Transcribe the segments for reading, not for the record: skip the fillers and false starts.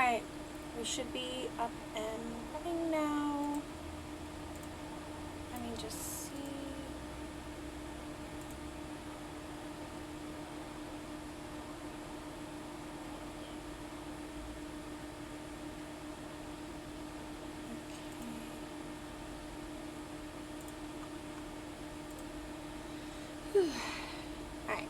Alright, we should be up and running now. Let me just see. Okay. Alright.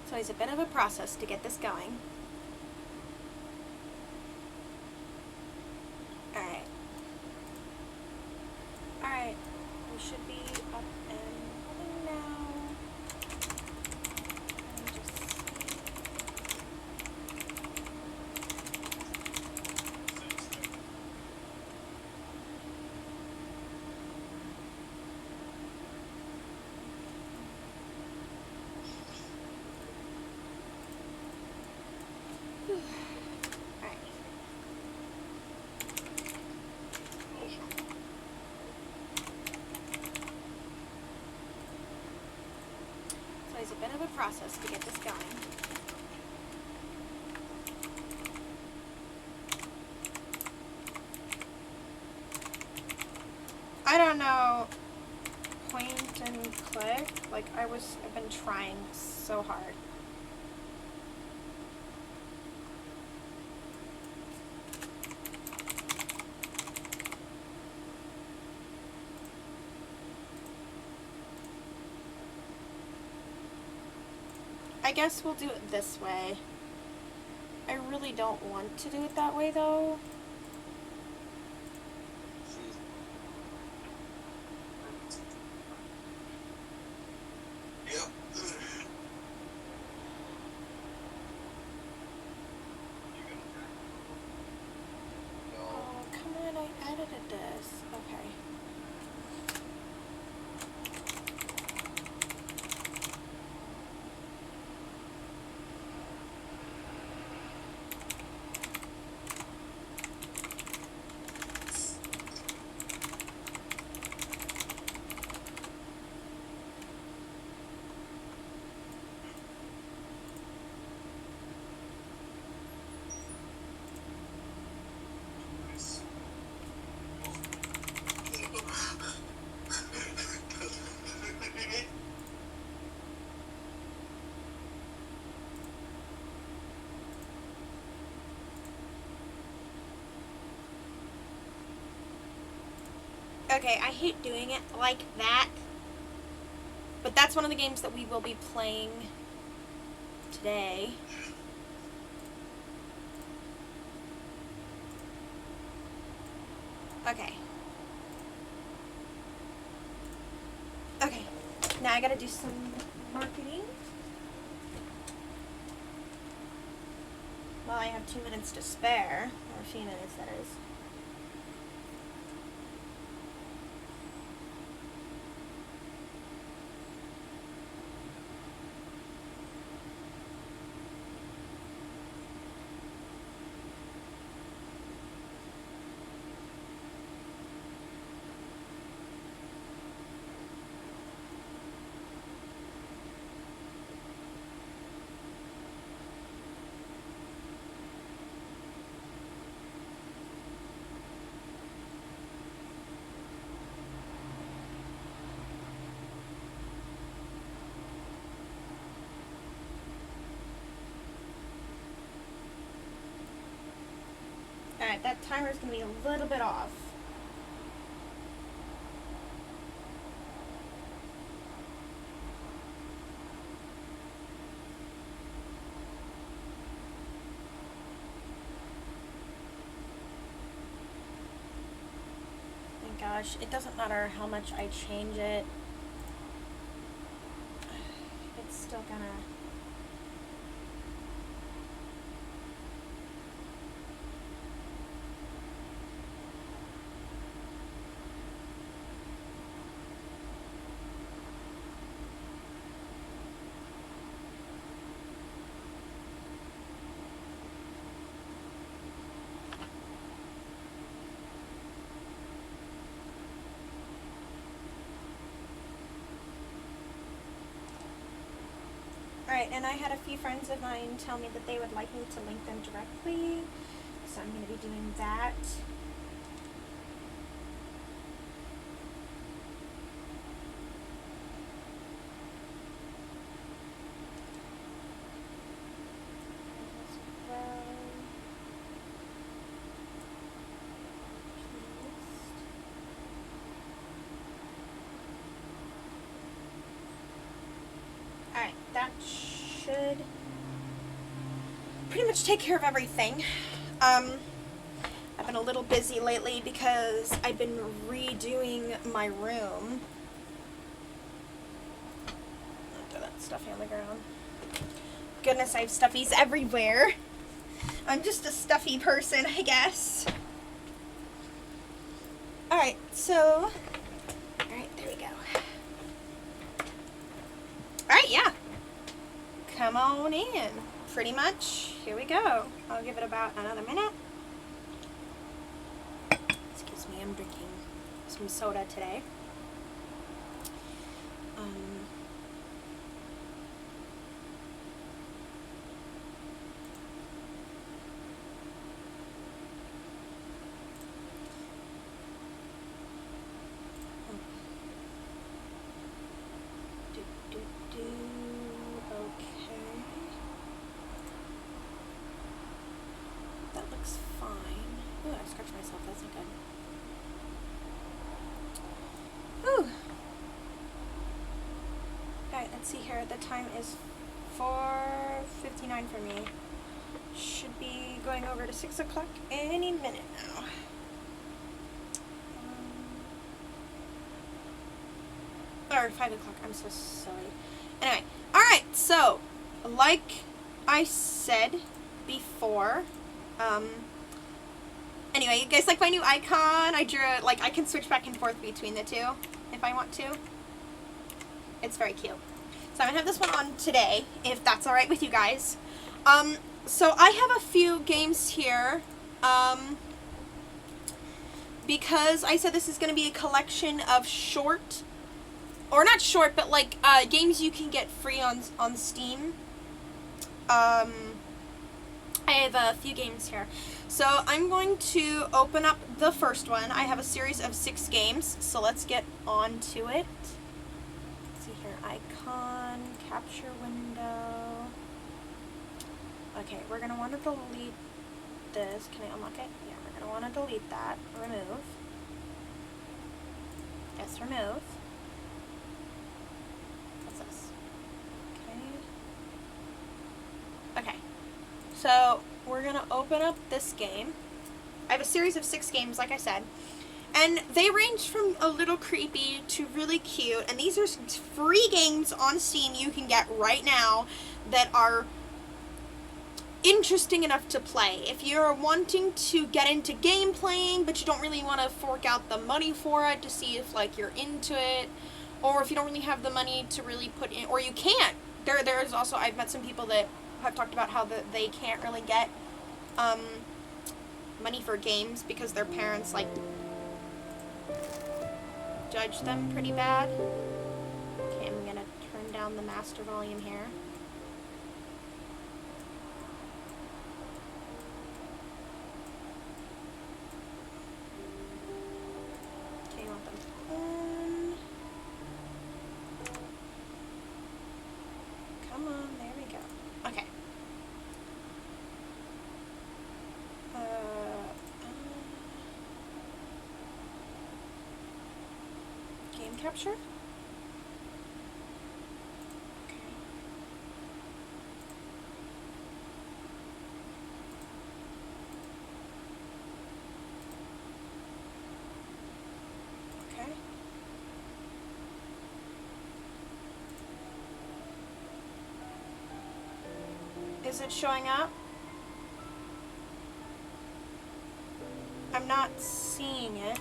So it's a bit of a process to get this going. Alright. Alright, we should be up and running now. Let me just see. Alright. So it's a bit of a process to get this going. I don't know, point and click, like I've been trying so hard. I guess we'll do it this way. I really don't want to do it that way though. Oh, come on, I edited this. Okay. Okay, I hate doing it like that, but that's one of the games that we will be playing today. Okay. Okay, now I gotta do some marketing. Well, I have 2 minutes to spare, or a few minutes, that is. Alright, that timer's gonna be a little bit off. Thank gosh, it doesn't matter how much I change it. It's still gonna... Alright, and I had a few friends of mine tell me that they would like me to link them directly, so I'm going to be doing that. Alright, that should pretty much take care of everything. I've been a little busy lately because I've been redoing my room. Throw that stuffy on the ground. Goodness, I have stuffies everywhere. I'm just a stuffy person, I guess. Alright, so... Alright, there we go. Alright, yeah. Come on in. Pretty much. Here we go. I'll give it about another minute. Excuse me, I'm drinking some soda today. Let's see here, the time is 4:59 for me. Should be going over to 6 o'clock any minute now. Or 5 o'clock, I'm so silly. Anyway, alright, so, like I said before, anyway, you guys like my new icon? I drew it, like, I can switch back and forth between the two if I want to. It's very cute. So I'm going to have this one on today, if that's alright with you guys. So I have a few games here, because I said this is going to be a collection of short, or not short, but like, games you can get free on Steam. I have a few games here. So I'm going to open up the first one. I have a series of 6 games, so let's get on to it. Icon, capture window. Okay, we're going to want to delete this. Can I unlock it? Yeah, we're going to want to delete that. Remove. Yes, remove. What's this? Okay. Okay. So, we're going to open up this game. I have a series of 6 games, like I said. And they range from a little creepy to really cute. And these are free games on Steam you can get right now that are interesting enough to play. If you're wanting to get into game playing, but you don't really want to fork out the money for it to see if, like, you're into it, or if you don't really have the money to really put in, or you can't. There's also, I've met some people that have talked about how they can't really get money for games because their parents, like, judge them pretty bad. Okay, I'm gonna turn down the master volume here. Okay, you want them on. Come on, there we go. Okay. Game capture? Okay. Okay. Is it showing up? I'm not seeing it.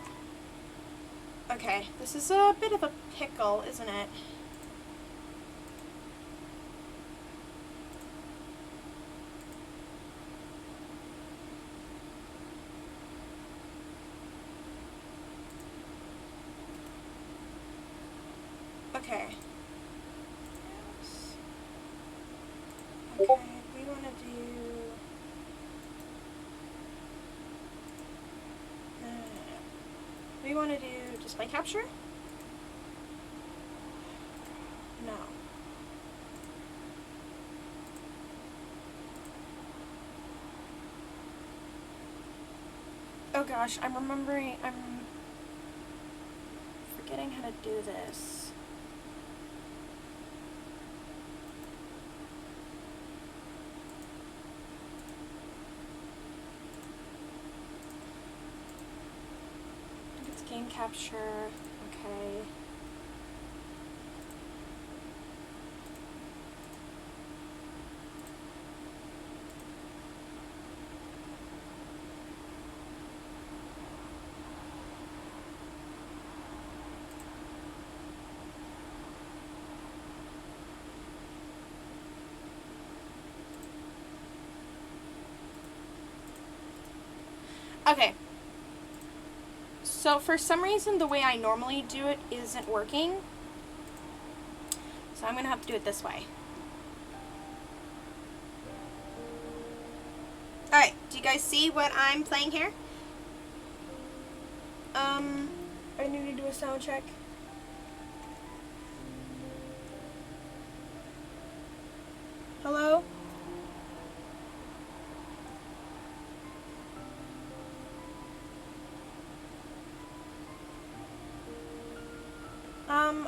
Okay, this is a bit of a pickle, isn't it? Okay. we want to do display capture? No. Oh gosh, I'm forgetting how to do this. I think it's game capture. Okay. Okay. So for some reason the way I normally do it isn't working. So I'm going to have to do it this way. Alright, do you guys see what I'm playing here? I need to do a sound check. Hello?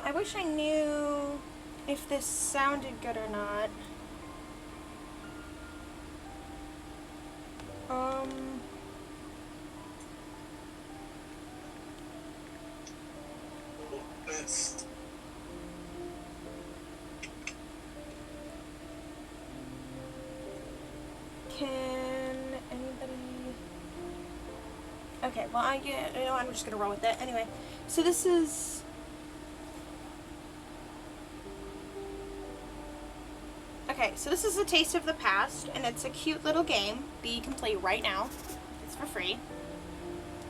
I wish I knew if this sounded good or not. Can anybody... Okay, well, I'm just gonna roll with it. Anyway, so this is... Okay, so this is A Taste of the Past, and it's a cute little game that you can play right now. It's for free.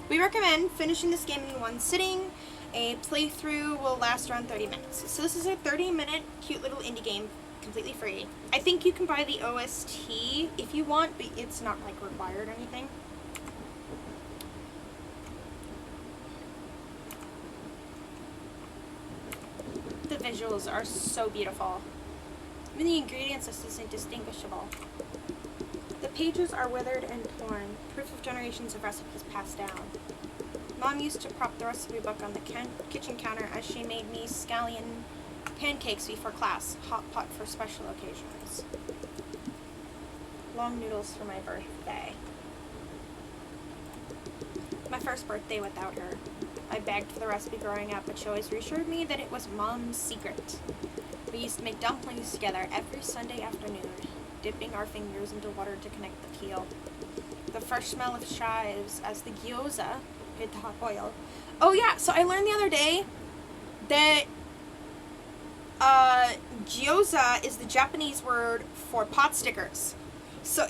We recommend finishing this game in one sitting. A playthrough will last around 30 minutes. So this is a 30-minute cute little indie game, completely free. I think you can buy the OST if you want, but it's not like required or anything. The visuals are so beautiful. Even the ingredients list is indistinguishable. The pages are withered and torn, proof of generations of recipes passed down. Mom used to prop the recipe book on the kitchen counter as she made me scallion pancakes before class, hot pot for special occasions. Long noodles for my birthday. My first birthday without her. I begged for the recipe growing up, but she always reassured me that it was Mom's secret. We used to make dumplings together every Sunday afternoon, dipping our fingers into water to connect the peel. The first smell of chives as the gyoza hit the hot oil. Oh yeah, so I learned the other day that gyoza is the Japanese word for pot stickers. So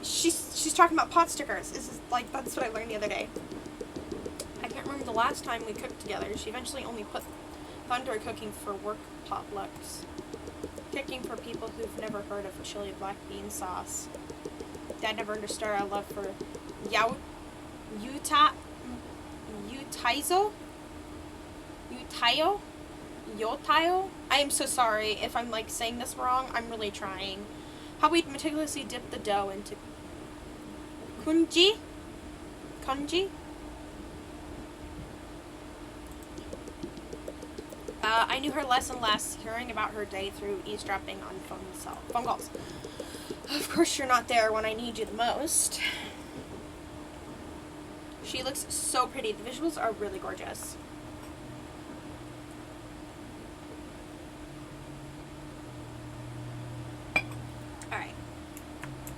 she's talking about pot stickers. That's what I learned the other day. I can't remember the last time we cooked together. She eventually only got into her cooking for work potlucks. Cooking for people who've never heard of chili black bean sauce. Dad never understood our love for Yotayo? I am so sorry if I'm saying this wrong. I'm really trying. How we'd meticulously dip the dough into Kunji? I knew her less and less, hearing about her day through eavesdropping on phone calls. Of course you're not there when I need you the most. She looks so pretty. The visuals are really gorgeous. Alright.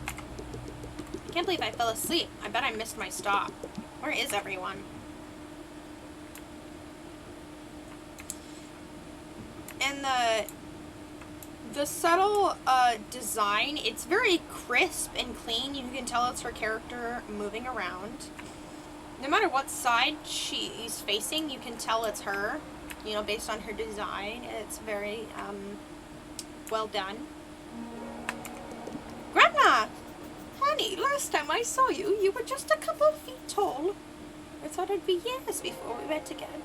I can't believe I fell asleep. I bet I missed my stop. Where is everyone? And the subtle design, it's very crisp and clean. You can tell it's her character moving around. No matter what side she's facing, you can tell it's her, based on her design. It's very well done. Grandma! Honey, last time I saw you, you were just a couple of feet tall. I thought it'd be years before we met again.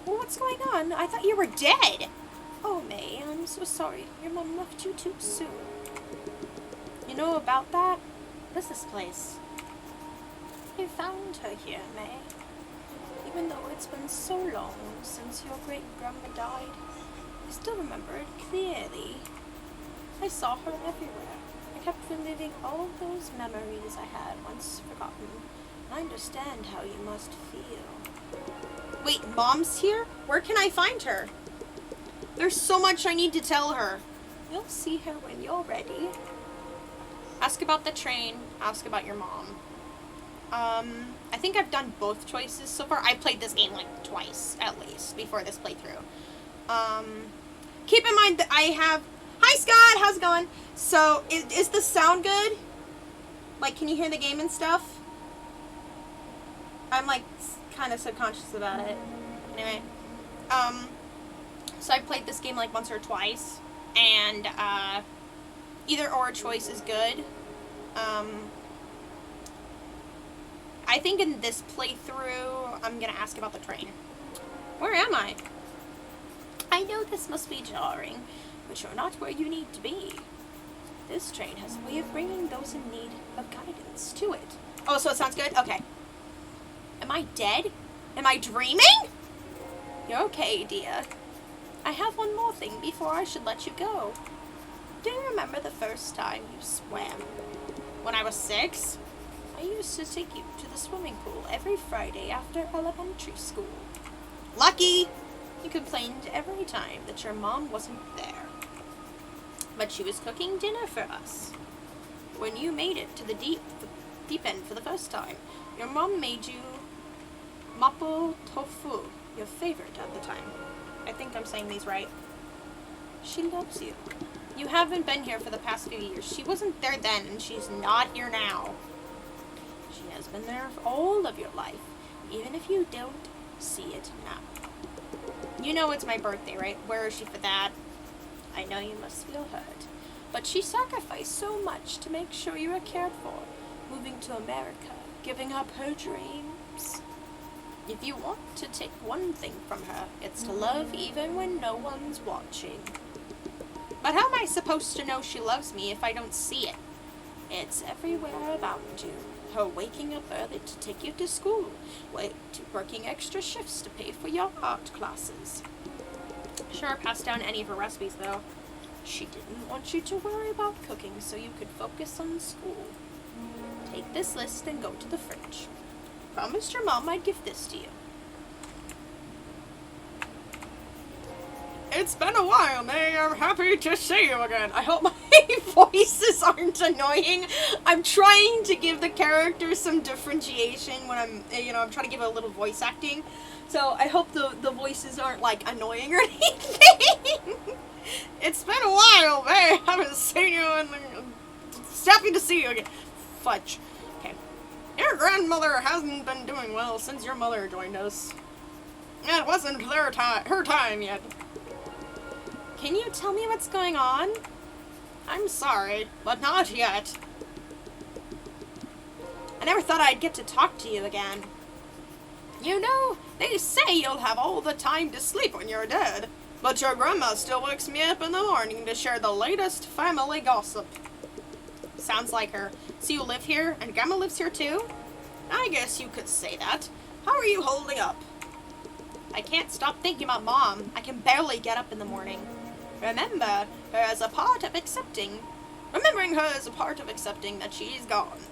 Well, what's going on? I thought you were dead. Oh, May, I'm so sorry. Your mom left you too soon. You know about that? What is this place? I found her here, May. Even though it's been so long since your great-grandma died, I still remember it clearly. I saw her everywhere. I kept reliving all those memories I had once forgotten. I understand how you must feel. Wait, Mom's here? Where can I find her? There's so much I need to tell her. You'll see her when you're ready. Ask about the train. Ask about your mom. I think I've done both choices so far. I played this game like twice, at least, before this playthrough. Keep in mind that I have... Hi, Scott! How's it going? So, is the sound good? Like, can you hear the game and stuff? I'm, like, kind of subconscious about it. Anyway. So I played this game, like, once or twice. And, either or choice is good. I think in this playthrough, I'm gonna ask about the train. Where am I? I know this must be jarring, but you're not where you need to be. This train has a way of bringing those in need of guidance to it. Oh, so it sounds good? Okay. Am I dead? Am I dreaming? You're okay, dear. I have one more thing before I should let you go. Do you remember the first time you swam? When I was 6? I used to take you to the swimming pool every Friday after elementary school. Lucky! You complained every time that your mom wasn't there. But she was cooking dinner for us. When you made it to the deep end for the first time, your mom made you mapo tofu, your favorite at the time. I think I'm saying these right. She loves you. You haven't been here for the past few years. She wasn't there then, and she's not here now. She has been there for all of your life, even if you don't see it now. You know it's my birthday, right? Where is she for that? I know you must feel hurt, but she sacrificed so much to make sure you were cared for, moving to America, giving up her dreams. If you want to take one thing from her, it's to love even when no one's watching. But how am I supposed to know she loves me if I don't see it? It's everywhere about you. Her waking up early to take you to school, working extra shifts to pay for your art classes. Sure, pass down any of her recipes, though. She didn't want you to worry about cooking so you could focus on school. Take this list and go to the fridge. Promised your mom I'd give this to you. It's been a while, May. I'm happy to see you again. I hope my voices aren't annoying. I'm trying to give the character some differentiation when I'm trying to give it a little voice acting. So I hope the voices aren't, like, annoying or anything. It's been a while, May. I haven't seen you and it's happy to see you again. Fudge. Okay. Your grandmother hasn't been doing well since your mother joined us. It wasn't her time yet. Can you tell me what's going on? I'm sorry, but not yet. I never thought I'd get to talk to you again. You know, they say you'll have all the time to sleep when you're dead, but your grandma still wakes me up in the morning to share the latest family gossip. Sounds like her. So you live here, and grandma lives here too? I guess you could say that. How are you holding up? I can't stop thinking about Mom. I can barely get up in the morning. Remembering her as a part of accepting that she's gone.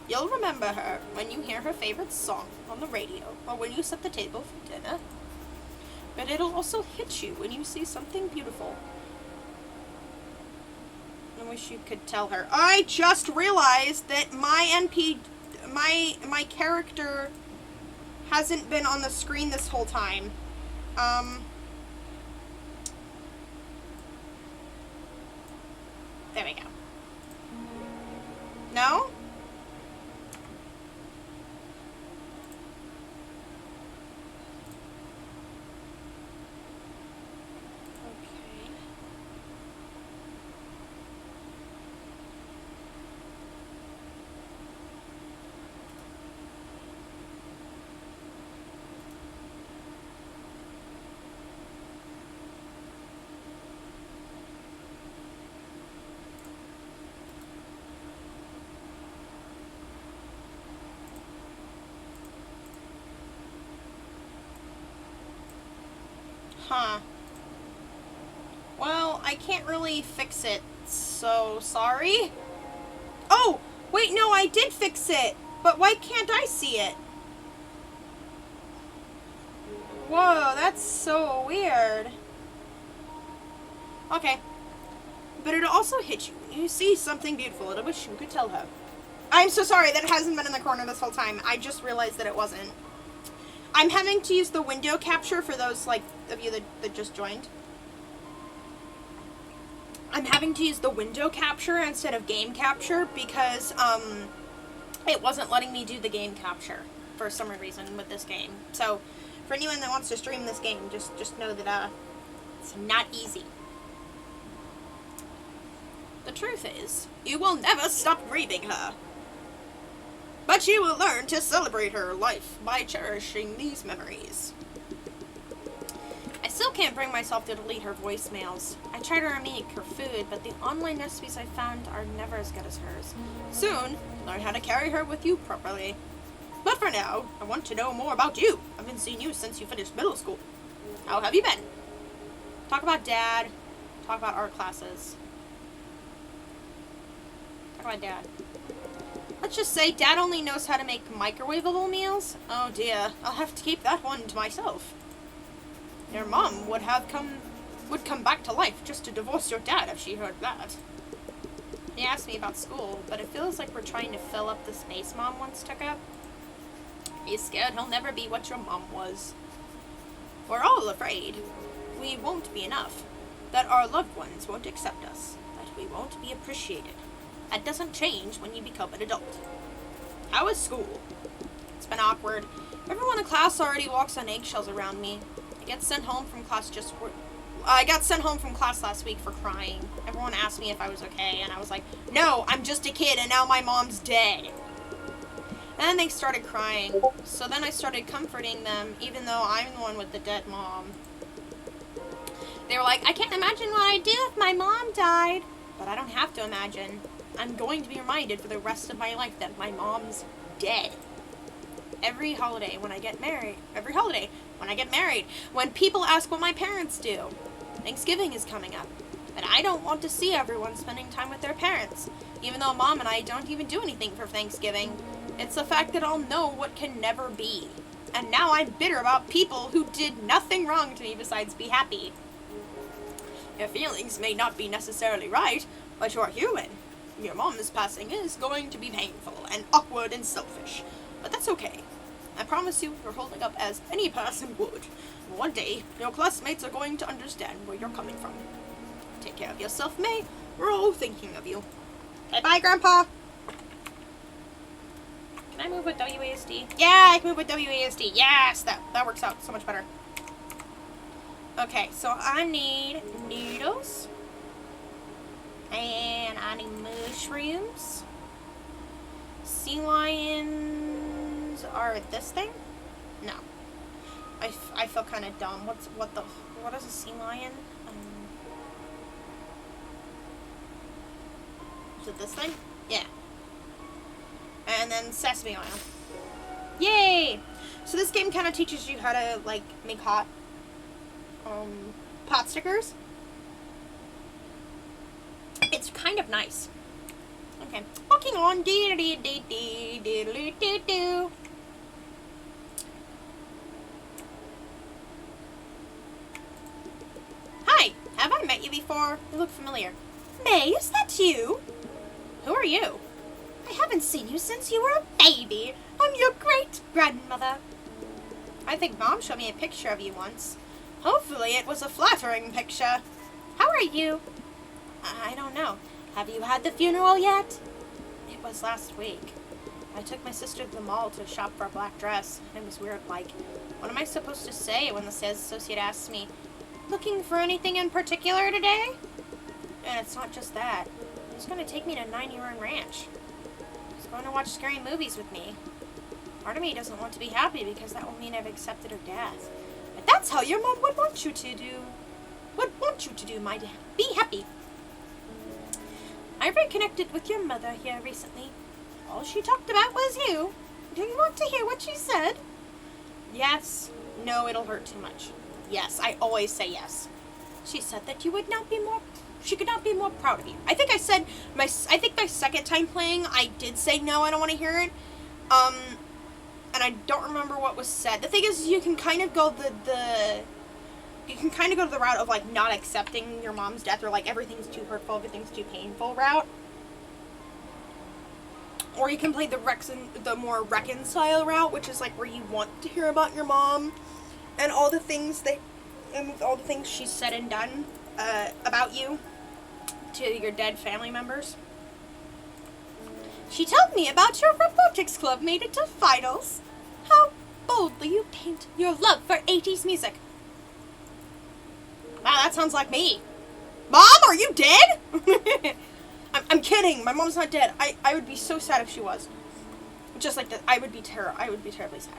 You'll remember her when you hear her favorite song on the radio or when you set the table for dinner. But it'll also hit you when you see something beautiful. I wish you could tell her. I just realized that my character hasn't been on the screen this whole time. There we go. No? Okay. Huh. Well, I can't really fix it, so sorry. Oh! Wait, no, I did fix it! But why can't I see it? Whoa, that's so weird. Okay. But it'll also hit you when you see something beautiful and I wish you could tell her. I'm so sorry that it hasn't been in the corner this whole time. I just realized that it wasn't. I'm having to use the window capture for those, like, of you that just joined. I'm having to use the window capture instead of game capture because, it wasn't letting me do the game capture for some reason with this game. So, for anyone that wants to stream this game, just know that, it's not easy. The truth is, you will never stop grieving her. But you will learn to celebrate her life by cherishing these memories. I still can't bring myself to delete her voicemails. I try to remake her food, but the online recipes I found are never as good as hers. Soon, learn how to carry her with you properly. But for now, I want to know more about you. I haven't seen you since you finished middle school. How have you been? Talk about Dad. Talk about art classes. Talk about Dad. Let's just say Dad only knows how to make microwavable meals. Oh dear, I'll have to keep that one to myself. Your mom would come back to life just to divorce your dad if she heard that. He asked me about school, but it feels like we're trying to fill up the space Mom once took up. He's scared he'll never be what your mom was. We're all afraid we won't be enough, that our loved ones won't accept us, that we won't be appreciated. That doesn't change when you become an adult. How is school? It's been awkward. Everyone in class already walks on eggshells around me. I got sent home from class last week for crying. Everyone asked me if I was okay, and I was like, no, I'm just a kid, and now my mom's dead. And then they started crying. So then I started comforting them, even though I'm the one with the dead mom. They were like, I can't imagine what I'd do if my mom died. But I don't have to imagine. I'm going to be reminded for the rest of my life that my mom's dead. Every holiday when I get married, when people ask what my parents do, Thanksgiving is coming up, and I don't want to see everyone spending time with their parents, even though Mom and I don't even do anything for Thanksgiving. It's the fact that I'll know what can never be, and now I'm bitter about people who did nothing wrong to me besides be happy. Your feelings may not be necessarily right, but you're human. Your mom's passing is going to be painful and awkward and selfish, but that's okay. I promise you, you're holding up as any person would. One day, your classmates are going to understand where you're coming from. Take care of yourself, May. We're all thinking of you. Okay, bye, Grandpa. Can I move with WASD? Yeah, I can move with WASD. Yes, that works out so much better. Okay, so I need noodles. And I need mushrooms. Sea lions are this thing? No. I feel kind of dumb. What is a sea lion? Is it this thing? Yeah. And then sesame oil. Yay! So this game kind of teaches you how to, like, make hot pot stickers. It's kind of nice. Okay. Walking on. Hi. Have I met you before? You look familiar. May, is that you? Who are you? I haven't seen you since you were a baby. I'm your great-grandmother. I think Mom showed me a picture of you once. Hopefully it was a flattering picture. How are you? I don't know. Have you had the funeral yet? It was last week. I took my sister to the mall to shop for a black dress. It was weird, like, what am I supposed to say when the sales associate asks me, looking for anything in particular today? And it's not just that. He's going to take me to 90-Run Ranch. He's going to watch scary movies with me. Part of me doesn't want to be happy because that will mean I've accepted her death. But that's how your mom would want you to do. My dear. Be happy. I reconnected with your mother here recently. All she talked about was you. Do you want to hear what she said? Yes. No, it'll hurt too much. yes. I always say yes. She said that she could not be more proud of you. I think I said my second time playing, I did say no, I don't want to hear it. And I don't remember what was said. The thing is, you can kind of go you can kind of go to the route of, like, not accepting your mom's death, or, like, everything's too hurtful, everything's too painful route. Or you can play the more reconcile route, which is, like, where you want to hear about your mom and all the things she's said and done about you to your dead family members. She told me about your robotics club made it to finals. How boldly you paint your love for 80s music. Wow, that sounds like me. Mom, are you dead? I'm kidding. My mom's not dead. I would be so sad if she was. Just like that, I would be terribly sad.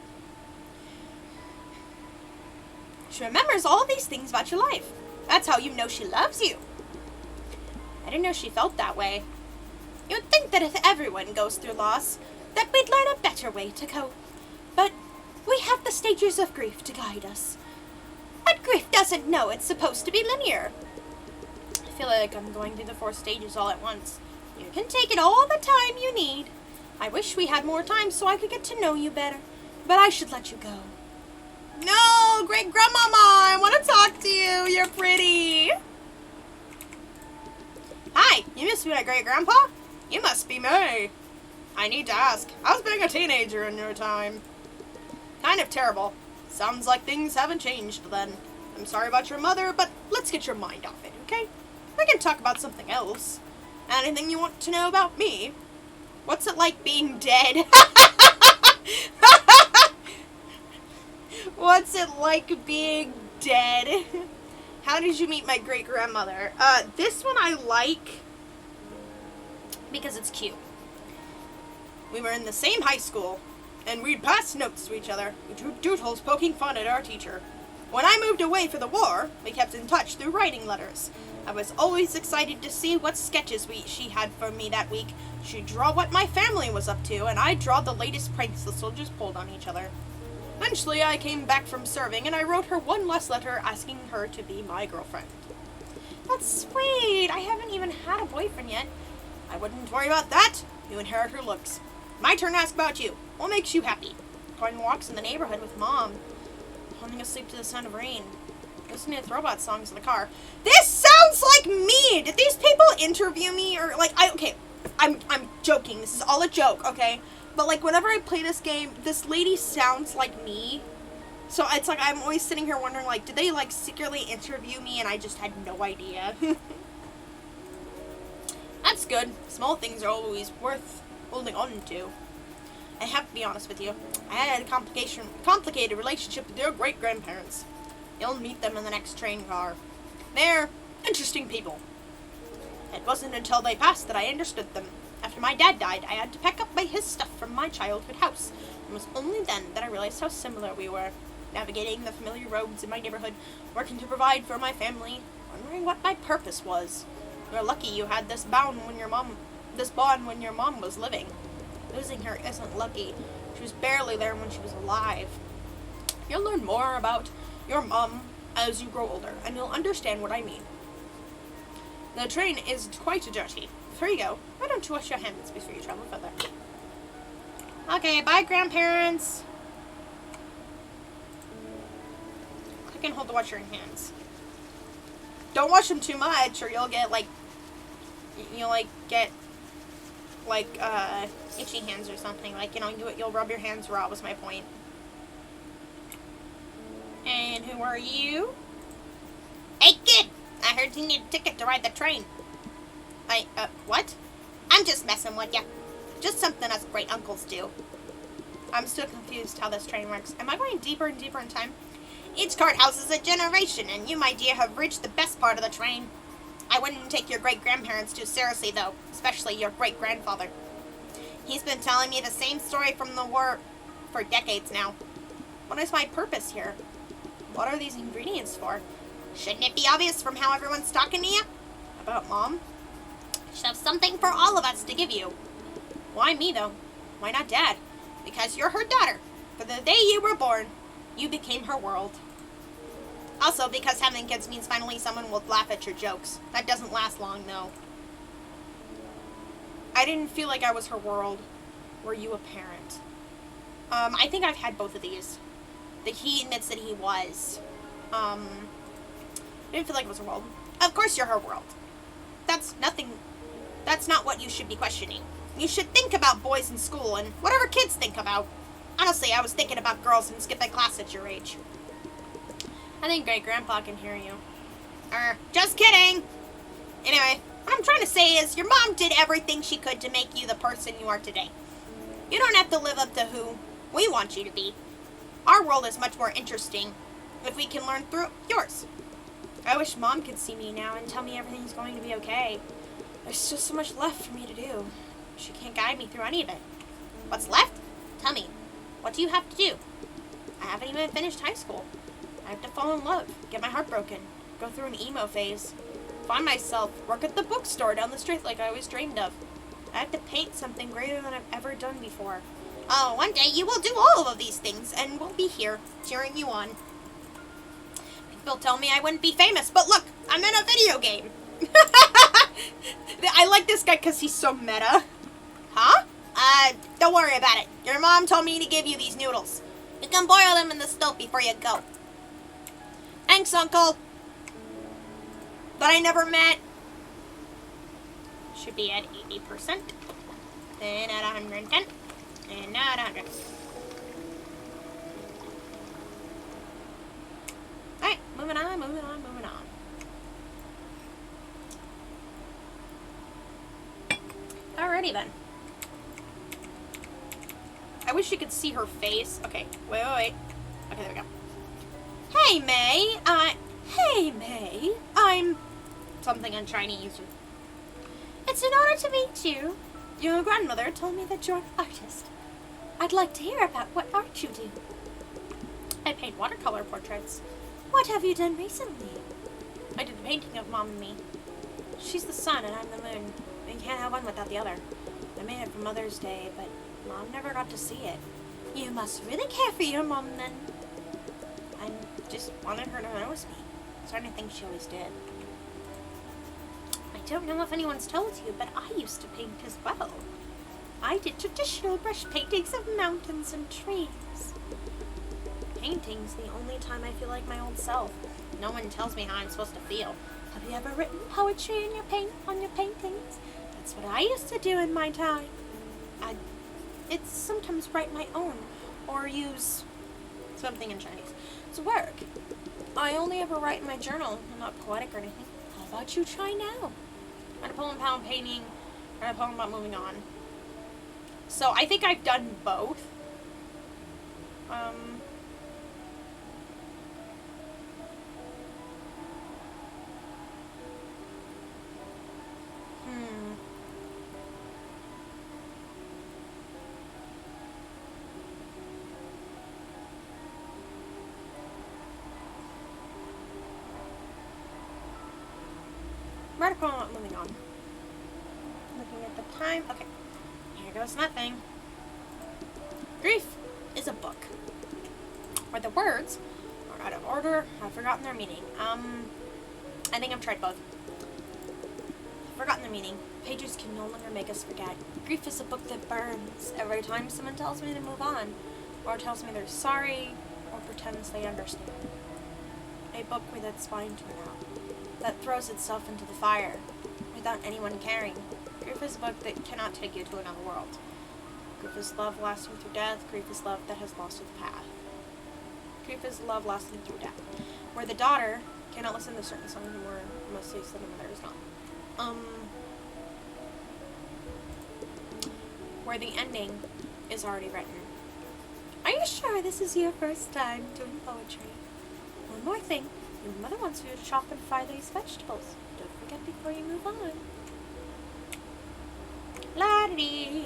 She remembers all these things about your life. That's how you know she loves you. I didn't know she felt that way. You'd think that if everyone goes through loss, that we'd learn a better way to cope. But we have the stages of grief to guide us. But grief doesn't know it's supposed to be linear. I feel like I'm going through the 4 stages all at once. You can take it all the time you need. I wish we had more time so I could get to know you better. But I should let you go. No, great grandmama, I want to talk to you. You're pretty. Hi, you must be my great grandpa? You must be me. I need to ask, how's being a teenager in your time? Kind of terrible. Sounds like things haven't changed then. I'm sorry about your mother, but let's get your mind off it, okay? We can talk about something else. Anything you want to know about me? What's it like being dead? What's it like being dead? How did you meet my great-grandmother? This one I like because it's cute. We were in the same high school, and we'd pass notes to each other. We drew doodles poking fun at our teacher. When I moved away for the war, we kept in touch through writing letters. I was always excited to see what sketches she had for me that week. She'd draw what my family was up to, and I'd draw the latest pranks the soldiers pulled on each other. Eventually, I came back from serving, and I wrote her one last letter asking her to be my girlfriend. That's sweet. I haven't even had a boyfriend yet. I wouldn't worry about that. You inherit her looks. My turn to ask about you. What makes you happy? Going walks in the neighborhood with Mom. Falling asleep to the sound of rain. Listening to Throwbot songs in the car. This sounds like me! Did these people interview me? Or, like, okay, I'm joking. This is all a joke, okay? But, like, whenever I play this game, this lady sounds like me. So it's like I'm always sitting here wondering, like, did they, like, secretly interview me and I just had no idea? That's good. Small things are always worth holding on to. I have to be honest with you. I had a complicated relationship with your great-grandparents. You'll meet them in the next train car. They're interesting people. It wasn't until they passed that I understood them. After my dad died, I had to pack up his stuff from my childhood house. It was only then that I realized how similar we were. Navigating the familiar roads in my neighborhood, working to provide for my family, wondering what my purpose was. You're lucky you had this bond when your mom was living. Losing her isn't lucky. She was barely there when she was alive. You'll learn more about your mom as you grow older, and you'll understand what I mean. The train is quite dirty. Before you go, why don't you wash your hands before you travel further? Okay, bye, grandparents. Click and hold to wash your hands. Don't wash them too much, or you'll get, like, itchy hands or something. Like, you'll rub your hands raw was my point. And who are you? Hey, kid! I heard you need a ticket to ride the train. What? I'm just messing with ya. Just something us great uncles do. I'm still confused how this train works. Am I going deeper and deeper in time? Each cart houses a generation, and you, my dear, have reached the best part of the train. I wouldn't take your great-grandparents too seriously, though, especially your great-grandfather. He's been telling me the same story from the war for decades now. What is my purpose here? What are these ingredients for? Shouldn't it be obvious from how everyone's talking to you? About Mom? She'll have something for all of us to give you. Why me, though? Why not Dad? Because you're her daughter. For the day you were born, you became her world. Also, because having kids means finally someone will laugh at your jokes. That doesn't last long, though. I didn't feel like I was her world. Were you a parent? I think I've had both of these. That he admits that he was. I didn't feel like it was her world. Of course you're her world. That's nothing. That's not what you should be questioning. You should think about boys in school and whatever kids think about. Honestly, I was thinking about girls and skipping class at your age. I think Great Grandpa can hear you. Just kidding! Anyway, what I'm trying to say is your mom did everything she could to make you the person you are today. You don't have to live up to who we want you to be. Our world is much more interesting if we can learn through yours. I wish Mom could see me now and tell me everything's going to be okay. There's just so much left for me to do. She can't guide me through any of it. What's left? Tell me. What do you have to do? I haven't even finished high school. I have to fall in love, get my heart broken, go through an emo phase, find myself, work at the bookstore down the street like I always dreamed of. I have to paint something greater than I've ever done before. Oh, one day you will do all of these things, and we'll be here, cheering you on. People tell me I wouldn't be famous, but look, I'm in a video game. I like this guy because he's so meta. Huh? Don't worry about it. Your mom told me to give you these noodles. You can boil them in the stove before you go. Thanks, Uncle. That I never met. Should be at 80%. Then at 110. And now at 100. Alright, moving on, moving on, moving on. Alrighty then. I wish you could see her face. Okay, wait. Okay, there we go. Hey, May. Hey, May. I'm something in Chinese. It's an honor to meet you. Your grandmother told me that you're an artist. I'd like to hear about what art you do. I paint watercolor portraits. What have you done recently? I did a painting of Mom and me. She's the sun and I'm the moon. We can't have one without the other. I made it for Mother's Day, but Mom never got to see it. You must really care for your mom then. I just wanted her to notice me. Starting to think she always did. I don't know if anyone's told you, but I used to paint as well. I did traditional brush paintings of mountains and trees. Painting's the only time I feel like my old self. No one tells me how I'm supposed to feel. Have you ever written poetry in your paintings? That's what I used to do in my time. I'd sometimes write my own, or use something in Chinese. It's work. I only ever write in my journal. I'm not poetic or anything. How about you try now? Write a poem about painting, write a poem about moving on. So I think I've done both. Write a poem about moving on. Looking at the time. Okay. Here goes nothing. Grief is a book where the words are out of order. I've forgotten their meaning. I think I've tried both. I've forgotten their meaning. Pages can no longer make us forget. Grief is a book that burns every time someone tells me to move on, or tells me they're sorry, or pretends they understand. A book with its spine torn out, that throws itself into the fire without anyone caring. Grief is a book that cannot take you to another world. Grief is love lasting through death. Grief is love that has lost its path. Grief is love lasting through death. Where the daughter cannot listen to certain songs and where mostly the mother is not. Where the ending is already written. Are you sure this is your first time doing poetry? One more thing. Your mother wants you to chop and fry these vegetables. Don't forget before you move on. La-dee.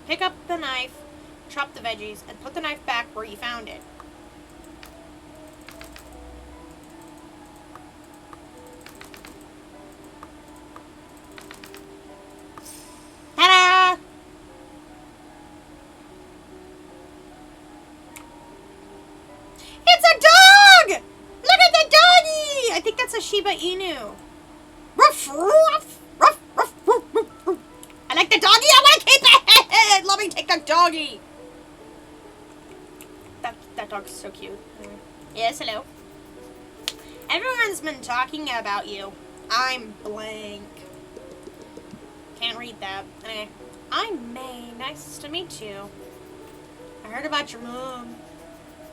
Pick up the knife, chop the veggies, and put the knife back where you found it. Ta-da! It's a dog! Shiba Inu. Ruff, ruff, ruff, ruff, ruff, ruff, ruff. I like the doggy. I want to keep it. Let me take the doggy. That dog's so cute. Yes, hello. Everyone's been talking about you. I'm blank. Can't read that. Anyway, I'm May. Nice to meet you. I heard about your mom.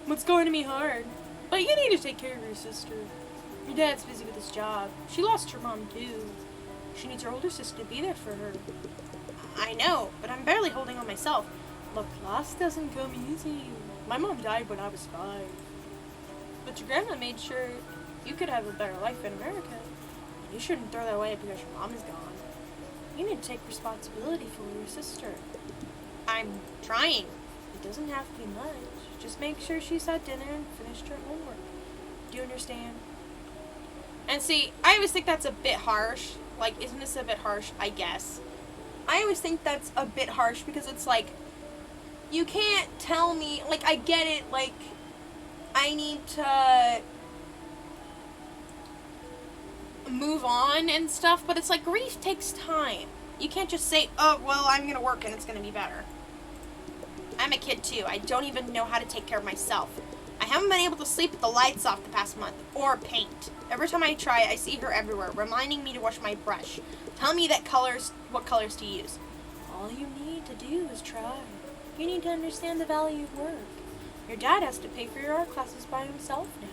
What's going to be hard? But you need to take care of your sister. Your dad's busy with his job. She lost her mom too. She needs her older sister to be there for her. I know, but I'm barely holding on myself. Look, loss doesn't come easy. My mom died when I was 5. But your grandma made sure you could have a better life in America. And you shouldn't throw that away because your mom is gone. You need to take responsibility for your sister. I'm trying. It doesn't have to be much. Just make sure she's had dinner and finished her homework. Do you understand? And see, I always think that's a bit harsh. Like, isn't this a bit harsh? I guess. I always think that's a bit harsh because it's like, you can't tell me, like, I get it, like, I need to move on and stuff, but it's like, grief takes time. You can't just say, oh, well, I'm gonna work and it's gonna be better. I'm a kid too. I don't even know how to take care of myself. I haven't been able to sleep with the lights off the past month, or paint. Every time I try, I see her everywhere, reminding me to wash my brush, telling me what colors to use. All you need to do is try. You need to understand the value of work. Your dad has to pay for your art classes by himself now.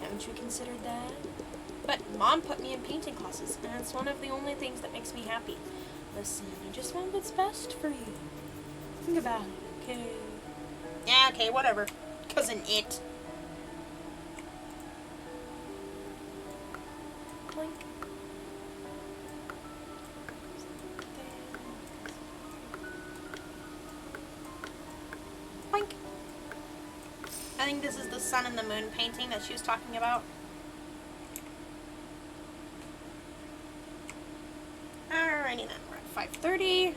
Haven't you considered that? But Mom put me in painting classes, and it's one of the only things that makes me happy. Listen, I just want what's best for you. Think about it, okay? Yeah, okay, whatever. Cousin It. Clink. Clink. I think this is the sun and the moon painting that she was talking about. Alrighty then, we're at 5:30.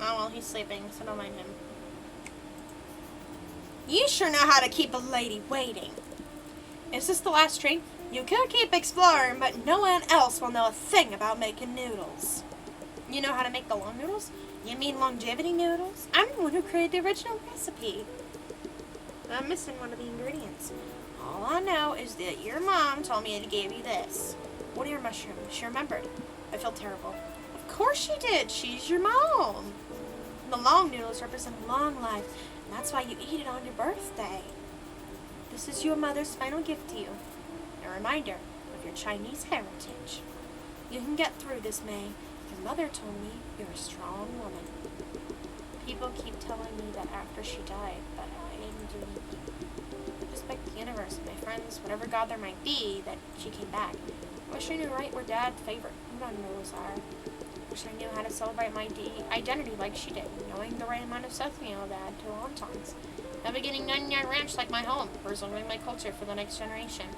Oh, well, he's sleeping, so don't mind him. You sure know how to keep a lady waiting. Is this the last train? You could keep exploring, but no one else will know a thing about making noodles. You know how to make the long noodles? You mean longevity noodles? I'm the one who created the original recipe. I'm missing one of the ingredients. All I know is that your mom told me to give you this. What are your mushrooms? She remembered. I feel terrible. Of course she did. She's your mom. The long noodles represent a long life, and that's why you eat it on your birthday. This is your mother's final gift to you. A reminder of your Chinese heritage. You can get through this, May. Your mother told me you're a strong woman. People keep telling me that after she died, but I didn't do anything. I just begged the universe, my friends, whatever God there might be, that she came back. I wish I knew right where Dad's favorite udon noodles are. I wish I knew how to celebrate my identity like she did, knowing the right amount of sesame oil to add to wontons. Navigating 99 Ranch like my home, preserving my culture for the next generation.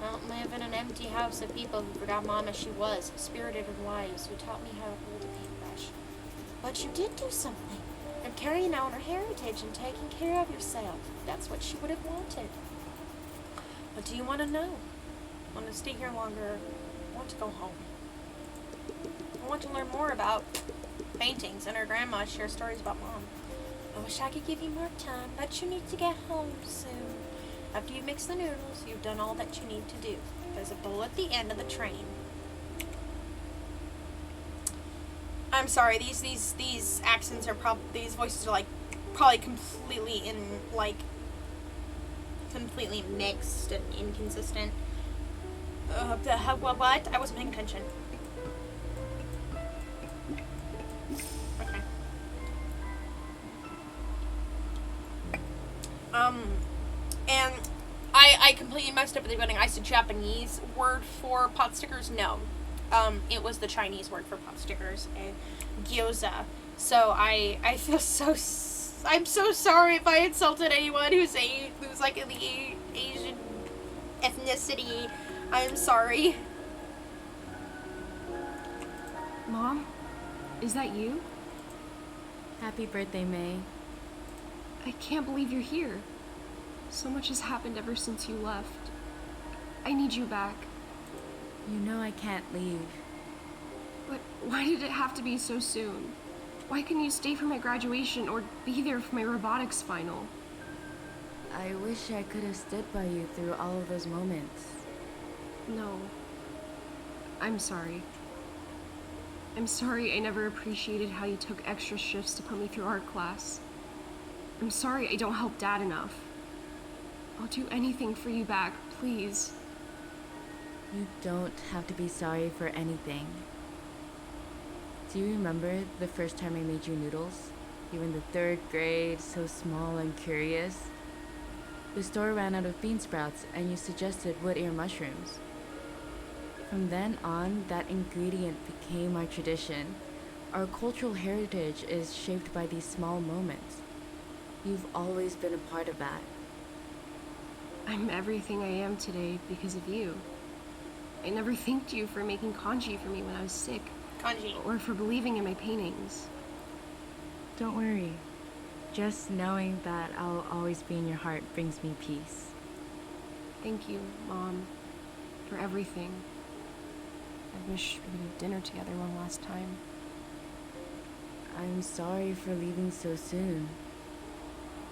I don't live in an empty house of people who forgot Mom as she was, spirited and wise, who taught me how to hold a paintbrush. But you did do something. You're carrying out her heritage and taking care of yourself. That's what she would have wanted. What do you want to know? Want to stay here longer? Want to go home? I want to learn more about paintings, and her grandma share stories about Mom. I wish I could give you more time, but you need to get home soon. After you mix the noodles, you've done all that you need to do. There's a bowl at the end of the train. I'm sorry, these accents are these voices are probably completely mixed and inconsistent. What? I wasn't paying attention. Okay. And I completely messed up at the beginning. I said Japanese word for pot stickers. No. It was the Chinese word for pot stickers, gyoza. So I feel I'm so sorry if I insulted anyone who's like in the Asian ethnicity. I'm sorry. Mom, is that you? Happy birthday, May. I can't believe you're here. So much has happened ever since you left. I need you back. You know I can't leave. But why did it have to be so soon? Why couldn't you stay for my graduation or be there for my robotics final? I wish I could have stood by you through all of those moments. No. I'm sorry. I'm sorry I never appreciated how you took extra shifts to put me through art class. I'm sorry I don't help Dad enough. I'll do anything for you back, please. You don't have to be sorry for anything. Do you remember the first time I made you noodles? You were in the 3rd grade, so small and curious. The store ran out of bean sprouts and you suggested wood ear mushrooms. From then on, that ingredient became our tradition. Our cultural heritage is shaped by these small moments. You've always been a part of that. I'm everything I am today because of you. I never thanked you for making kanji for me when I was sick. Kanji. Or for believing in my paintings. Don't worry. Just knowing that I'll always be in your heart brings me peace. Thank you, Mom, for everything. I wish we could have dinner together one last time. I'm sorry for leaving so soon.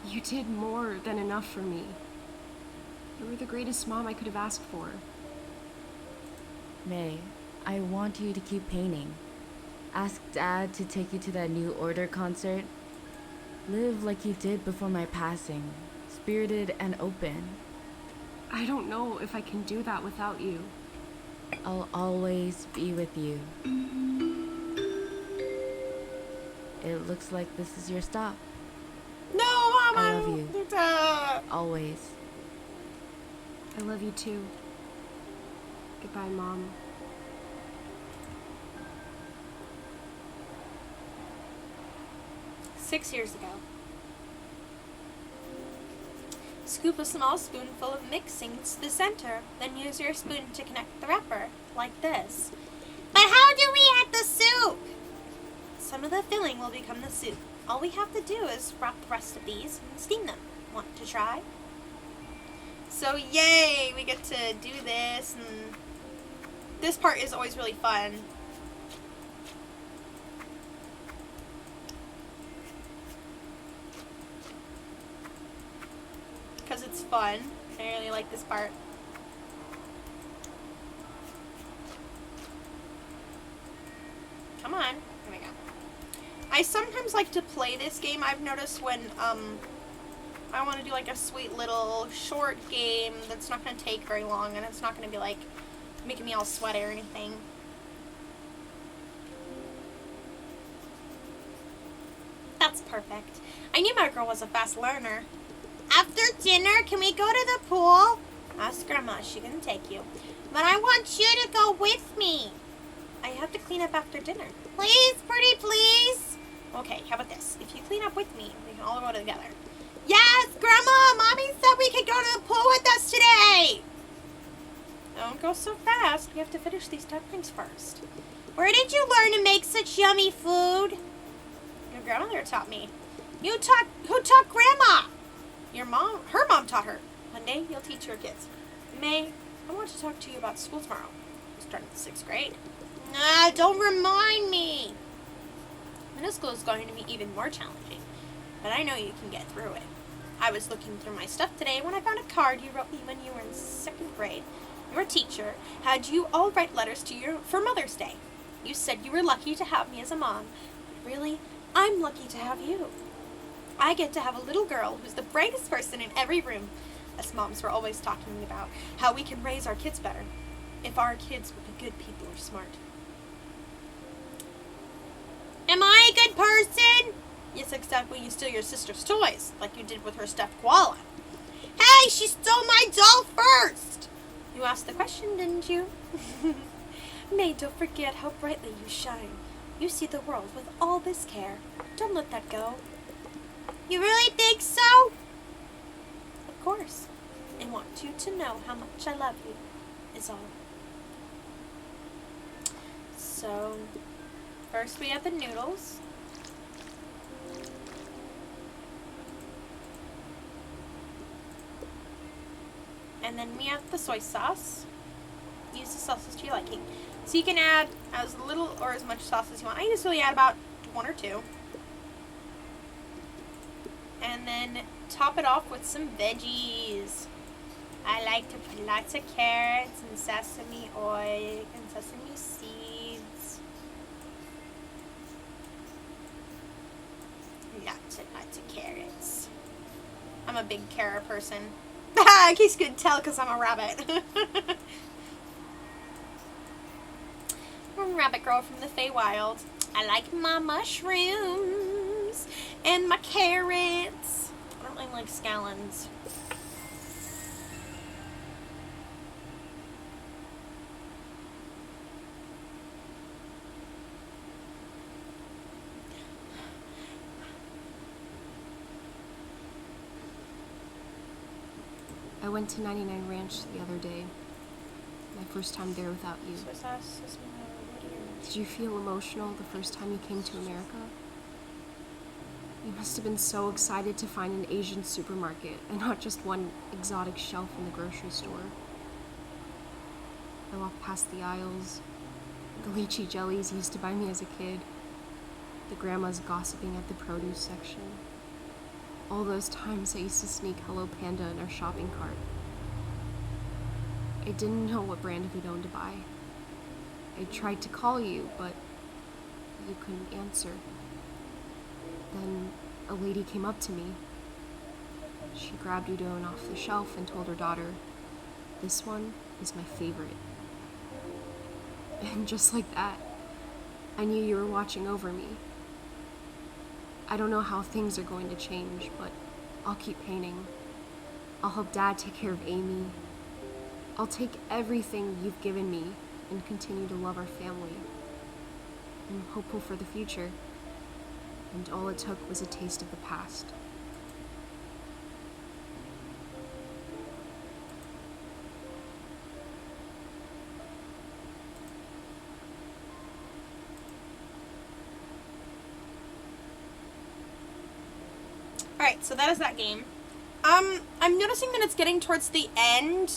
You did more than enough for me. You were the greatest mom I could have asked for. May, I want you to keep painting. Ask Dad to take you to that New Order concert. Live like you did before my passing, spirited and open. I don't know if I can do that without you. I'll always be with you. It looks like this is your stop. No, Mom, I love you. Always. I love you too. Goodbye, Mom. "6 years ago. Scoop a small spoonful of mixing to the center, then use your spoon to connect the wrapper, like this. But how do we add the soup? Some of the filling will become the soup. All we have to do is wrap the rest of these and steam them. Want to try?" So yay, we get to do this, and this part is always really fun. Because it's fun. I really like this part. Come on. Here we go. I sometimes like to play this game, I've noticed, when I want to do like a sweet little short game that's not going to take very long, and it's not going to be like making me all sweaty or anything. That's perfect. I knew my girl was a fast learner. After dinner, can we go to the pool? Ask Grandma. She can take you. But I want you to go with me. I have to clean up after dinner. Please, pretty please. Okay, how about this? If you clean up with me, we can all go together. Yes, Grandma! Mommy said we could go to the pool with us today! Don't go so fast. We have to finish these dumplings first. Where did you learn to make such yummy food? Your grandmother taught me. Who taught Grandma? Your mom. Her mom taught her. One day, you'll teach your kids. May, I want to talk to you about school tomorrow. We're starting the 6th grade. Don't remind me. Middle school is going to be even more challenging, but I know you can get through it. I was looking through my stuff today when I found a card you wrote me when you were in 2nd grade. Your teacher had you all write letters to you for Mother's Day. You said you were lucky to have me as a mom. But really, I'm lucky to have you. I get to have a little girl who's the brightest person in every room. Us moms were always talking about how we can raise our kids better. If our kids would be good people or smart. Am I a good person? Yes, except when you steal your sister's toys, like you did with her stuffed koala. Hey, she stole my doll first! You asked the question, didn't you? May, don't forget how brightly you shine. You see the world with all this care. Don't let that go. You really think so? Of course. I want you to know how much I love you, is all. So, first we have the noodles. And then we have the soy sauce. Use the sauces to your liking. So you can add as little or as much sauce as you want. I usually add about 1 or 2. And then top it off with some veggies. I like to put lots of carrots and sesame oil and sesame seeds. Lots of carrots. I'm a big carrot person. In case you couldn't tell, because I'm a rabbit. I'm a rabbit girl from the Feywild. I like my mushrooms and my carrots. I don't really like scallions. I went to 99 Ranch the other day. My first time there without you. Soy sauce, sesame oil, what do you... Did you feel emotional the first time you came to America? You must have been so excited to find an Asian supermarket and not just one exotic shelf in the grocery store. I walked past the aisles, the lychee jellies you used to buy me as a kid, the grandmas gossiping at the produce section. All those times I used to sneak Hello Panda in our shopping cart. I didn't know what brand of udon to buy. I tried to call you, but you couldn't answer. Then a lady came up to me. She grabbed udon off the shelf and told her daughter, "This one is my favorite." And just like that, I knew you were watching over me. I don't know how things are going to change, but I'll keep painting. I'll help Dad take care of Amy. I'll take everything you've given me and continue to love our family. I'm hopeful for the future, and all it took was a taste of the past. Alright, so that is that game. I'm noticing that it's getting towards the end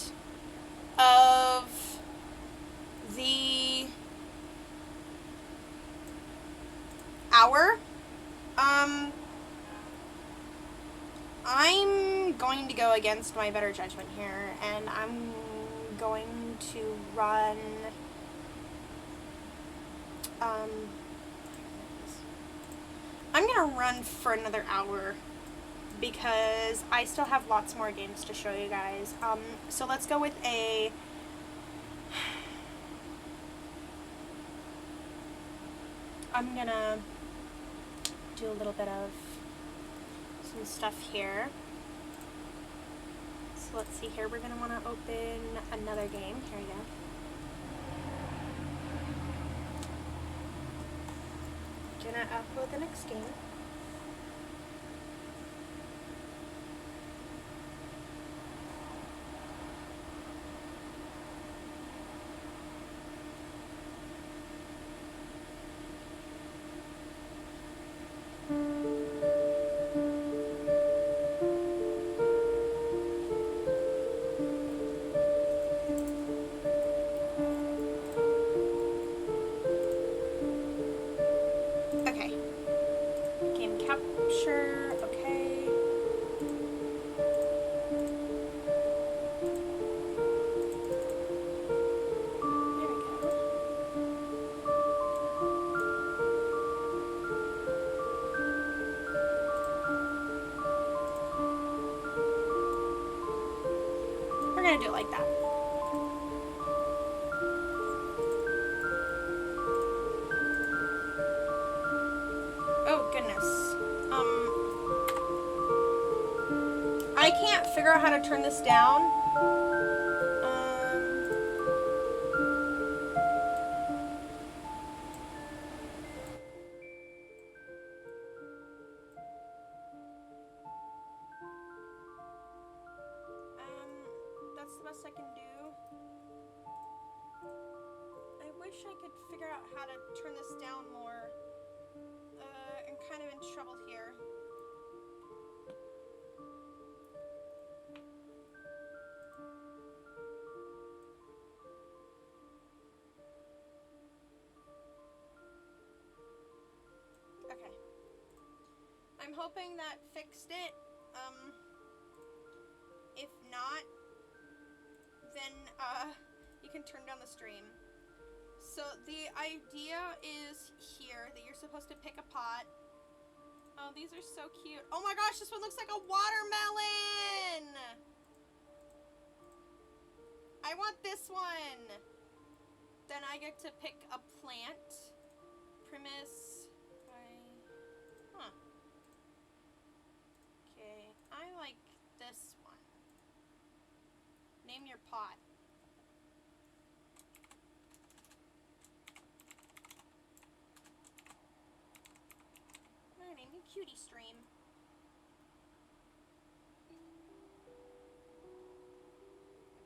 of the hour. I'm going to go against my better judgment here, and I'm going to run, I'm going to run for another hour, because I still have lots more games to show you guys. So let's go with I'm gonna do a little bit of some stuff here. So let's see here, we're gonna wanna open another game. Here we go. Gonna upload the next game. Okay. Game capture, okay. There we go. We're gonna do it like that. Oh goodness. I can't figure out how to turn this down. That's the best I can do. I wish I could figure out how to turn this down more. I'm kind of in trouble here. I'm hoping that fixed it. If not, then, you can turn down the stream. So the idea is here that you're supposed to pick a pot. Oh, these are so cute. Oh my gosh, this one looks like a watermelon! I want this one! Then I get to pick a plant. Premise. Huh. Okay, I like this one. Name your pot. I'm gonna name you Cutie Stream.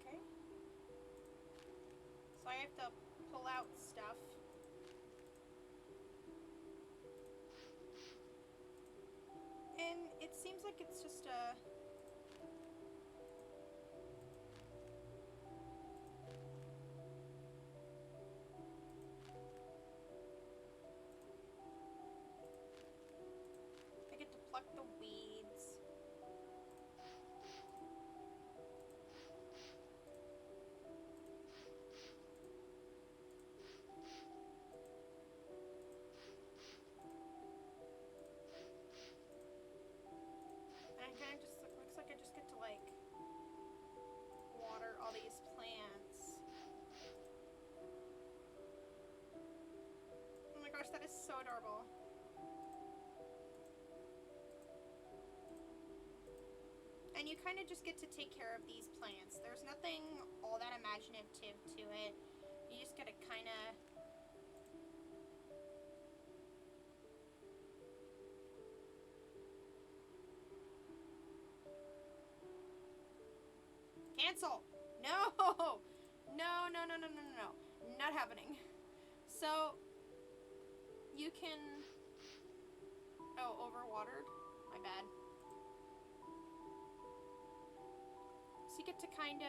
Okay. So I have to pull out stuff. And it seems like it's just a... I get to pluck the weeds. And it kind of just looks like I just get to, like, water all these plants. Oh my gosh, that is so adorable. And you kind of just get to take care of these plants. There's nothing all that imaginative to it. You just get to kind of... Cancel! No! No, no, no, no, no, no, no. Not happening. So, you can... Oh, overwatered? My bad. So you get to kind of...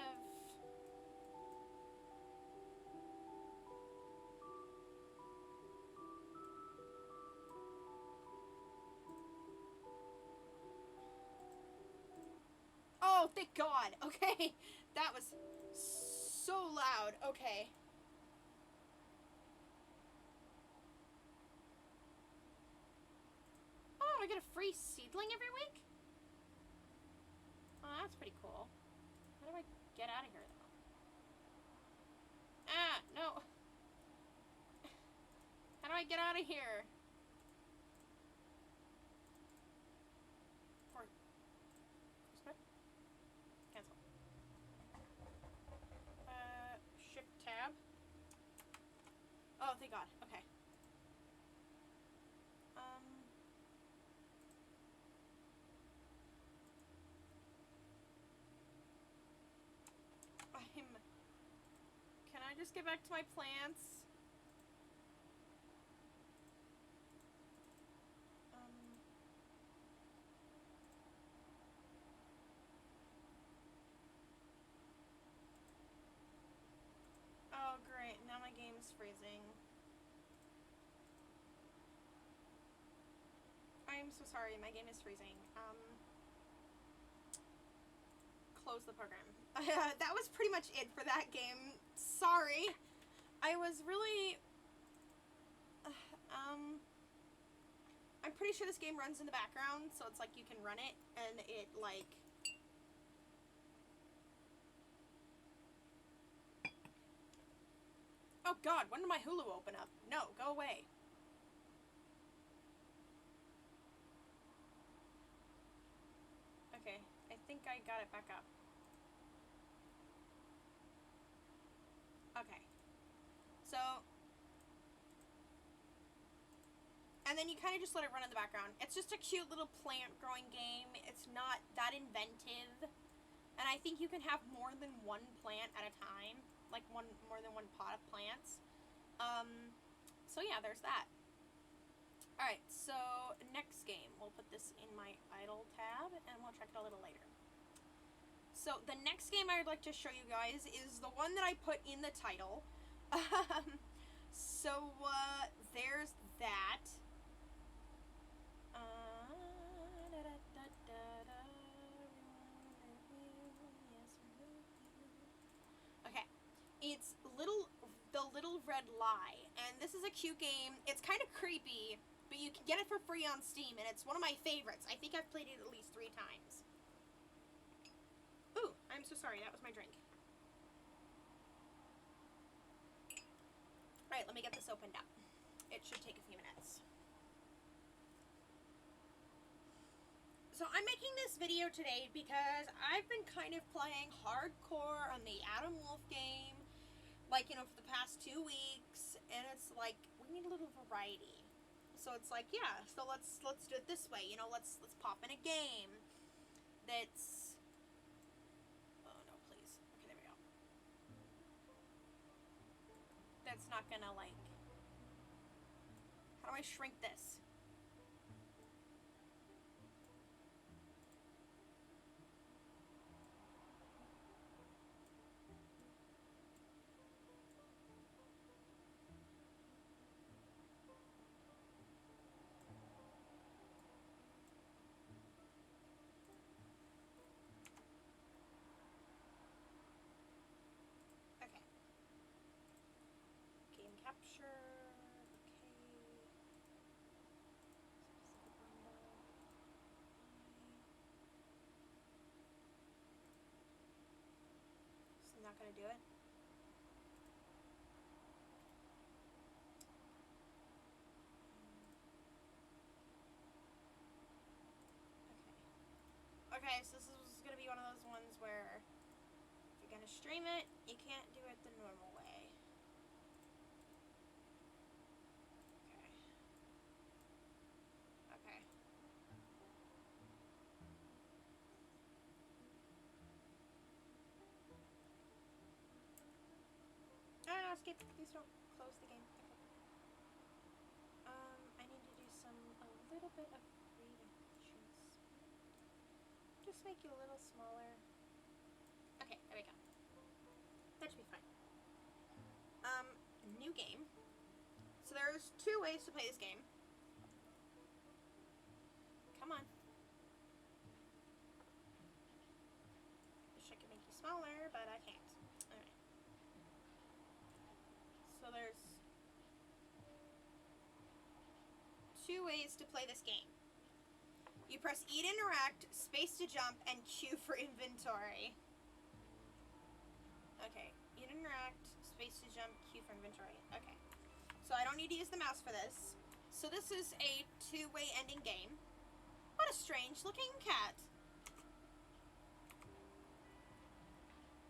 Oh, thank God. Okay. That was so loud. Okay. Oh, I get a free seedling every week? Oh, that's pretty cool. How do I get out of here, though? Ah, no. How do I get out of here? Or... Cancel. Shift tab. Oh, thank God. Okay. Can I just get back to my plants? Oh, great. Now my game's freezing. I'm so sorry. My game is freezing. Close the program. That was pretty much it for that game. Sorry. I was really... I'm pretty sure this game runs in the background, so it's like you can run it, and it, like... Oh God, when did my Hulu open up? No, go away. Okay, I think I got it back up. Okay. So... And then you kind of just let it run in the background. It's just a cute little plant growing game. It's not that inventive. And I think you can have more than one plant at a time. Like more than one pot of plants. So yeah, there's that. Alright, so next game. We'll put this in my idle tab and we'll check it a little later. So the next game I would like to show you guys is the one that I put in the title. So there's that. Red Lie. And this is a cute game. It's kind of creepy, but you can get it for free on Steam, and it's one of my favorites. I think I've played it at least 3 times. Ooh, I'm so sorry. That was my drink. Alright, let me get this opened up. It should take a few minutes. So I'm making this video today because I've been kind of playing hardcore on the Adam Wolf game, like, you know, for the past 2 weeks, and it's like, we need a little variety. So it's like, yeah, so let's do it this way, you know, let's pop in a game that's, oh no, please, okay, there we go. That's not gonna, like, how do I shrink this? Okay. Game capture. Okay. Specific window. It's not gonna do it. Okay, so this is gonna be one of those ones where if you're gonna stream it, you can't do it the normal way. Okay. Okay. No, escape. Please don't close the game. Okay. I need to do a little bit of reading. Just make you a little smaller. Okay, there we go. That should be fine. New game. So there's 2 ways to play this game. Come on. Wish I could make you smaller, but I can't. Alright. So there's 2 ways to play this game. You press E to interact, space to jump, and Q for inventory. Okay, E to interact, space to jump, Q for inventory. Okay, so I don't need to use the mouse for this. So this is a 2-way ending game. What a strange looking cat.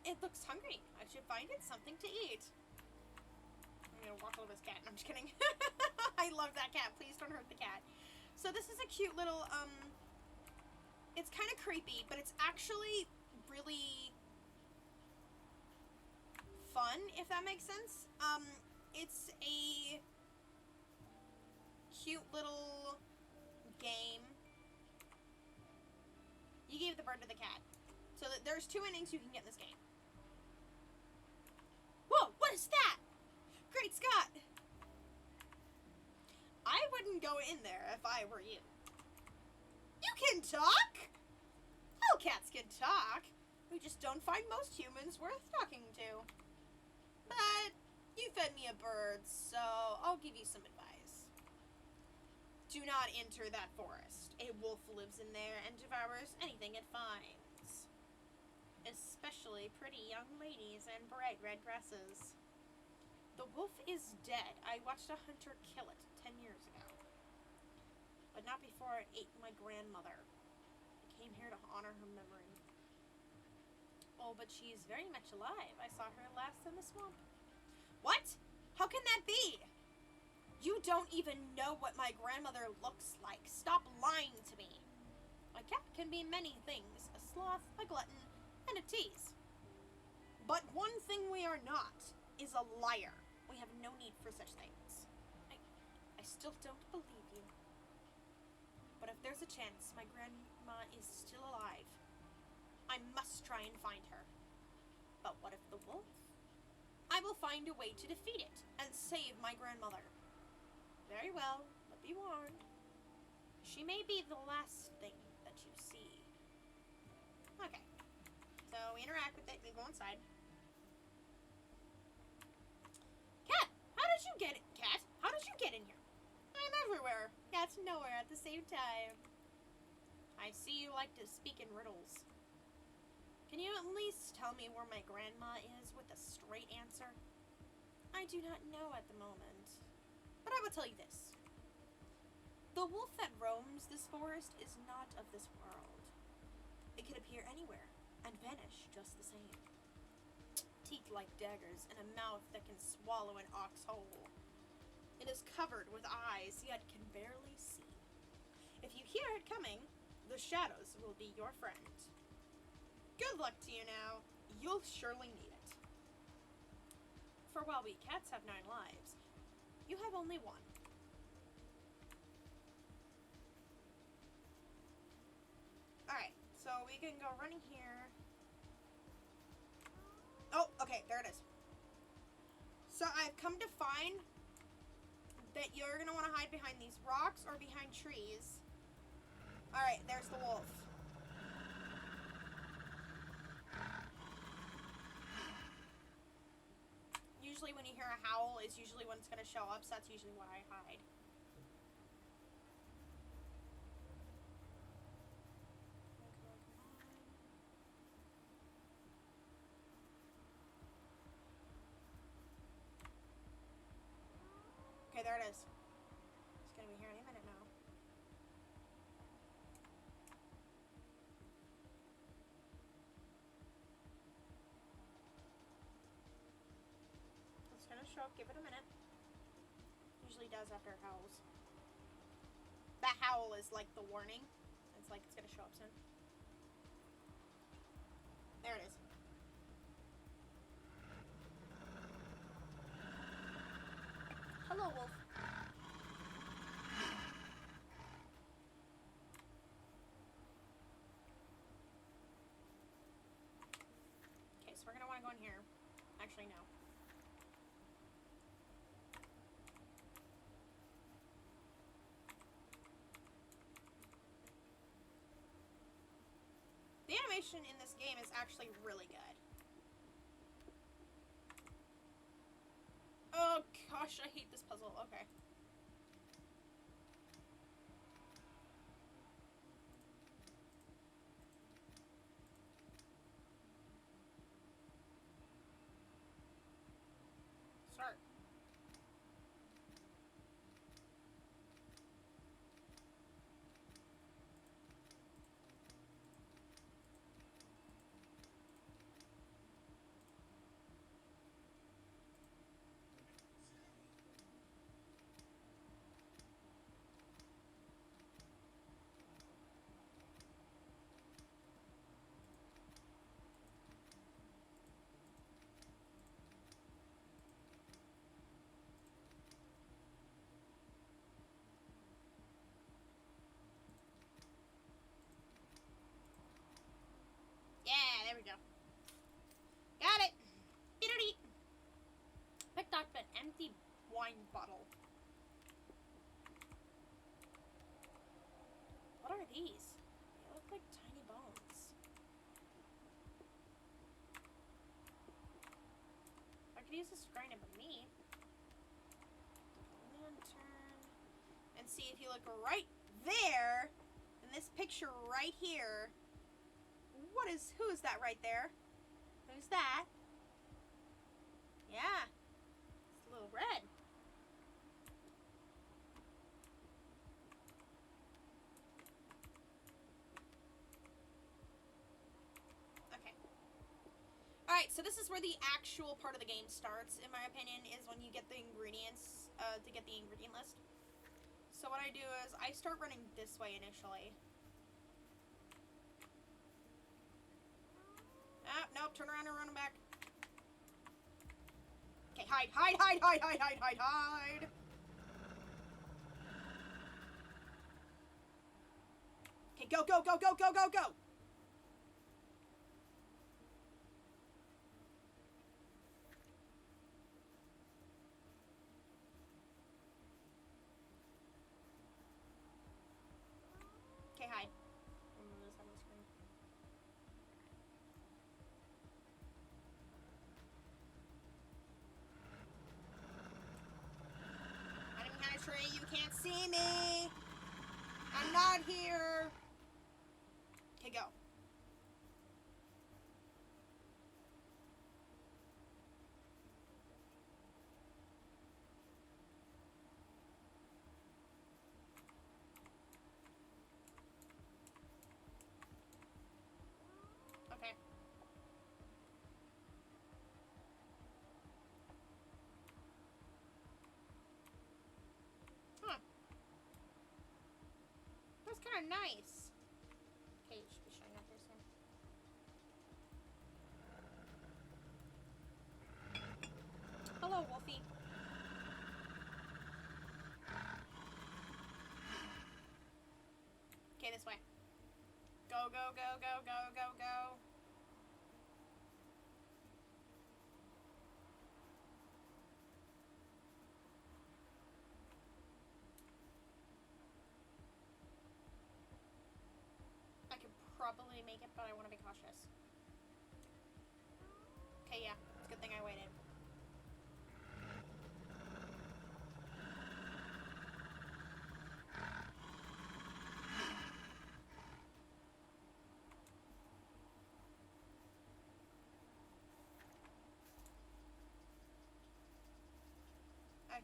It looks hungry. I should find it something to eat. I'm gonna walk over this cat. I'm just kidding. I love that cat. Please don't hurt the cat. So this is a cute little, it's kind of creepy, but it's actually really fun, if that makes sense. It's a cute little game. You gave the bird to the cat. So there's 2 endings you can get in this game. Whoa, what is that? Great Scott! I wouldn't go in there if I were you. You can talk? All cats can talk. We just don't find most humans worth talking to. But you fed me a bird, so I'll give you some advice. Do not enter that forest. A wolf lives in there and devours anything it finds. Especially pretty young ladies in bright red dresses. The wolf is dead. I watched a hunter kill it 10 years ago. But not before it ate my grandmother. I came here to honor her memory. Oh, but she is very much alive. I saw her last in the swamp. What? How can that be? You don't even know what my grandmother looks like. Stop lying to me. A cat can be many things. A sloth, a glutton, and a tease. But one thing we are not is a liar. We have no need for such things. I still don't believe you. But if there's a chance my grandma is still alive, I must try and find her. But what if the wolf? I will find a way to defeat it and save my grandmother. Very well, but be warned. She may be the last thing that you see. Okay. So we interact with it, we go inside. Cat! time. I see you like to speak in riddles. Can you at least tell me where my grandma is with a straight answer? I do not know at the moment, but I will tell you this. The wolf that roams this forest is not of this world. It can appear anywhere and vanish just the same. Teeth like daggers and a mouth that can swallow an ox whole. It is covered with eyes, yet can barely see. If you hear it coming, the shadows will be your friend. Good luck to you now. You'll surely need it. For while we cats have 9 lives, you have only 1. Alright, so we can go running here. Oh, okay, there it is. So I've come to find that you're going to want to hide behind these rocks or behind trees. Alright, there's the wolf. Usually when you hear a howl is usually when it's going to show up, so that's usually why I hide. Okay, there it is. It's going to be here any minute now. It's going to show up. Give it a minute. Usually does after it howls. That howl is like the warning. It's like it's going to show up soon. There it is. Hello, wolf. Okay, so we're going to want to go in here. Actually, no. The animation in this game is actually really good. Oh gosh, I hate this puzzle. Okay. Start. Yeah, there we go. Got it. Eat. Picked up an empty wine bottle. What are these? They look like tiny bones. I could use this to grind up a meat. Lantern. And see if you look right there, in this picture right here. Who is that right there? Who's that? Yeah. It's a little red. Okay. Alright, so this is where the actual part of the game starts, in my opinion, is when you get the ingredients, to get the ingredient list. So what I do is, I start running this way initially. Ah, nope, turn around and run back. Okay, hide. Okay, go. Okay, hide. I'm gonna move this on the screen. Hiding behind a tree, you can't see me! I'm not here. Okay, go. Okay. Huh. That's kind of nice. Okay, you should be showing up there soon. Hello, Wolfie. Okay, this way. Go, go, go, go, go, go, go. I could probably make it, but I want to be cautious. Okay, yeah. It's a good thing I waited.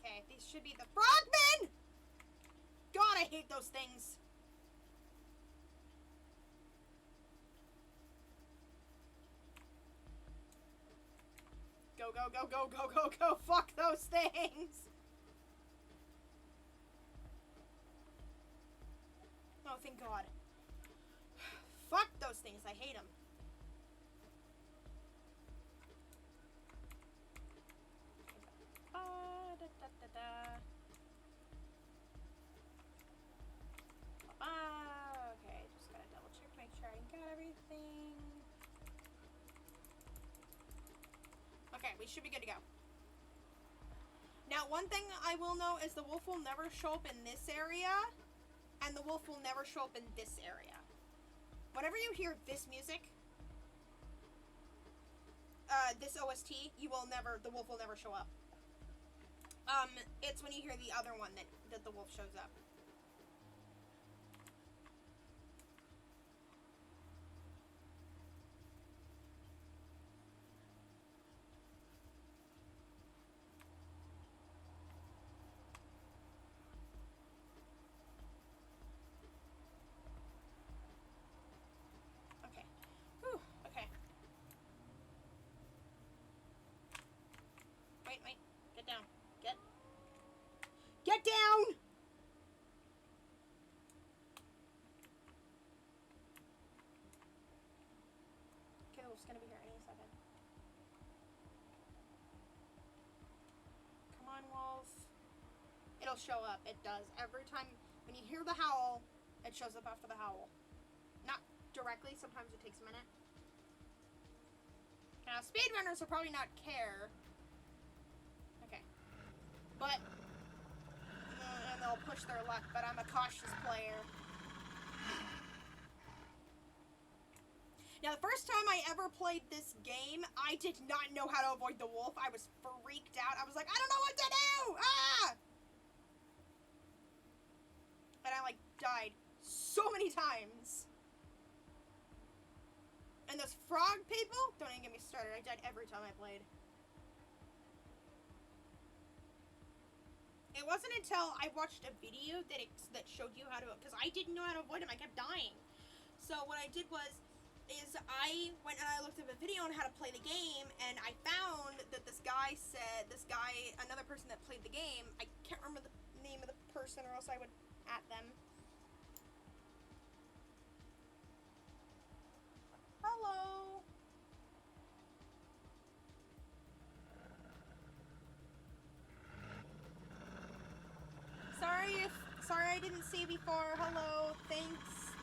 Okay, these should be the frogmen! God, I hate those things. Go, go, go, go, go, go, go. Fuck those things. Oh, thank God. Fuck those things. I hate them. Da, da, da, da. Okay, just gotta double check, make sure I got everything. Okay, we should be good to go. Now, one thing I will know is the wolf will never show up in this area, and the wolf will never show up in this area. Whenever you hear this music, this OST, the wolf will never show up. It's when you hear the other one that the wolf shows up. Okay. Whew, okay. Wait. Get down. Get down! Okay, the wolf's gonna be here any second. Come on, wolf. It'll show up. It does. Every time when you hear the howl, it shows up after the howl. Not directly. Sometimes it takes a minute. Now, speedrunners will probably not care. Okay. But... and they'll push their luck, but I'm a cautious player. Now, the first time I ever played this game, I did not know how to avoid the wolf. I was freaked out. I was like, I don't know what to do! Ah! And I, died so many times. And those frog people? Don't even get me started. I died every time I played. It wasn't until I watched a video that showed you how to, because I didn't know how to avoid them. I kept dying. So what I did is I went and I looked up a video on how to play the game, and I found that another person that played the game, I can't remember the name of the person or else I would at them. Hello. Sorry I didn't see you before. Hello, thanks.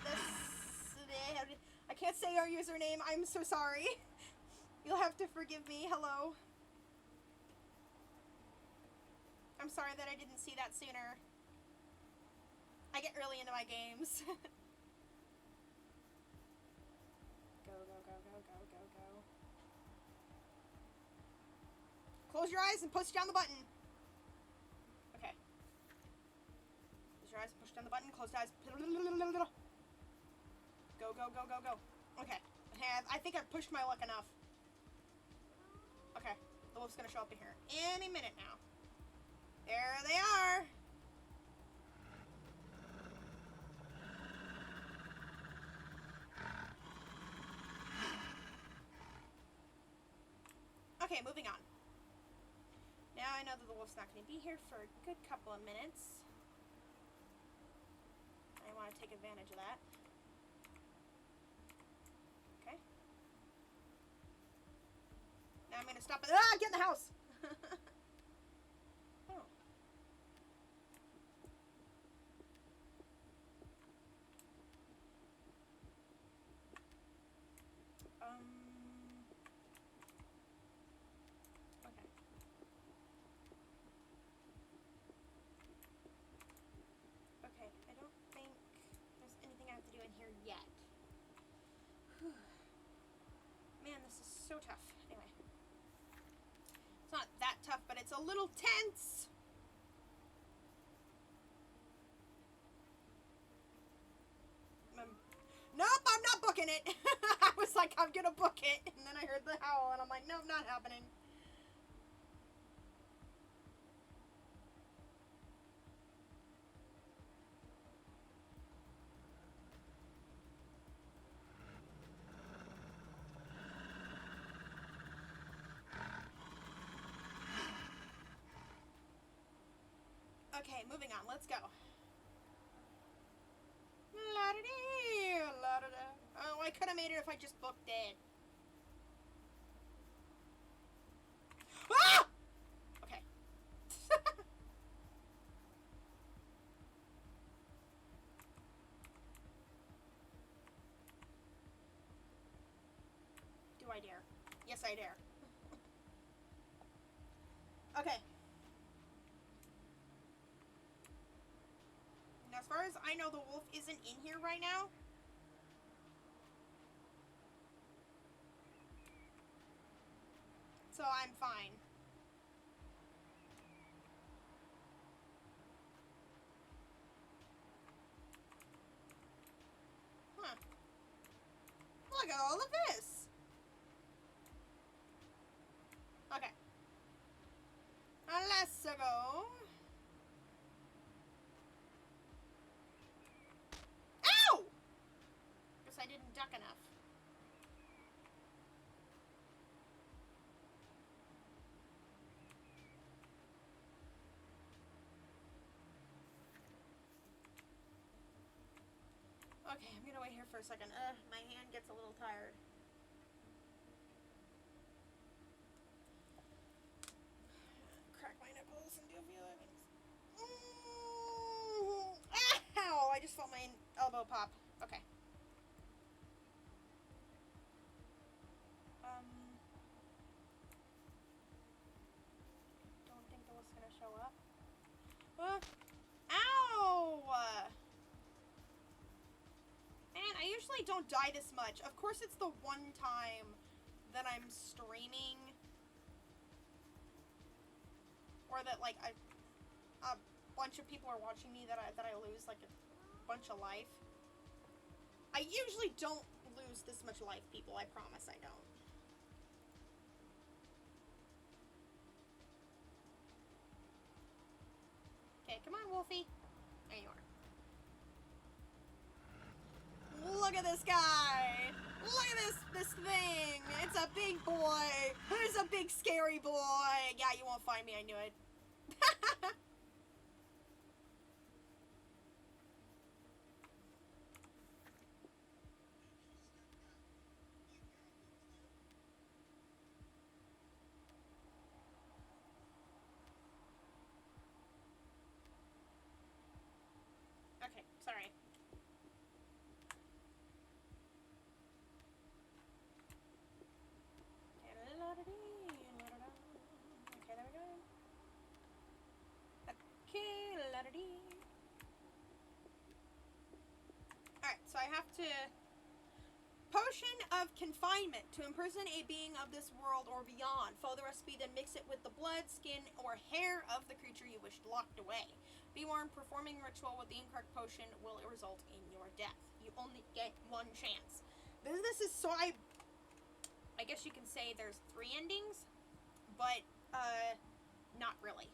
I can't say our username. I'm so sorry. You'll have to forgive me. Hello. I'm sorry that I didn't see that sooner. I get really into my games. Go, go, go, go, go, go, go. Close your eyes and push down the button. Okay. Close your eyes and push down the the button. Closed eyes. Go, go, go, go, go. Okay. I think I've pushed my luck enough. Okay. The wolf's gonna show up in here any minute now. There they are. Okay, moving on. Now I know that the wolf's not going to be here for a good couple of minutes. I want to take advantage of that. Okay. Now I'm going to stop it. Ah, get in the house! Oh. Okay. Okay, I don't think there's anything I have to do in here yet. Whew. Man, this is so tough. Anyway. It's not that tough, but it's a little tense! Nope, I'm not booking it! I was like, I'm gonna book it, and then I heard the howl, and I'm like, nope, not happening. Okay, moving on. Let's go. La-da-dee, la-da-da. Oh, I could have made it if I just booked it. Ah! Okay. Do I dare? Yes, I dare. Okay. Now, as far as I know, the wolf isn't in here right now. So I'm fine. Huh. Look at all of this. Okay. Let's go. Ow! Guess I didn't duck enough. Okay, I'm gonna wait here for a second. My hand gets a little tired. Crack my nipples and do a few other things. Ow! I just felt my elbow pop. Okay. Don't think the wolf's gonna show up. Ow! Man, I usually don't die this much. Of course, it's the one time that I'm streaming, or that like a bunch of people are watching me that I lose like a bunch of life. I usually don't lose this much life, people. I promise I don't. Okay, come on, Wolfie. There you are. Look at this guy! Look at this thing! It's a big boy! It's a big scary boy! Yeah, you won't find me, I knew it. Okay, sorry. Okay, there we go. Okay, la-da-dee. Alright, so I have to... Potion of confinement to imprison a being of this world or beyond. Follow the recipe, then mix it with the blood, skin, or hair of the creature you wished locked away. Be warned, performing ritual with the incorrect potion will result in your death. You only get one chance. This is so I guess you can say there's 3 endings, but not really.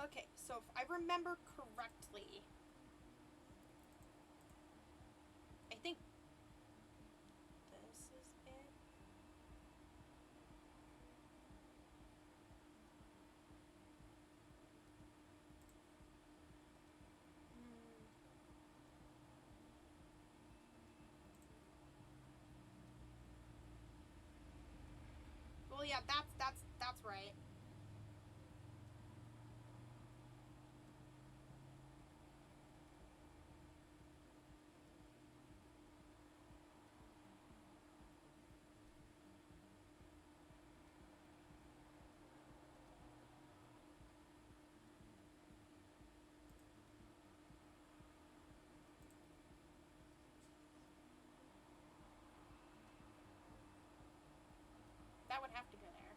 Okay, so if I remember correctly, I think this is it. Well, yeah, that's right. That would have to go there.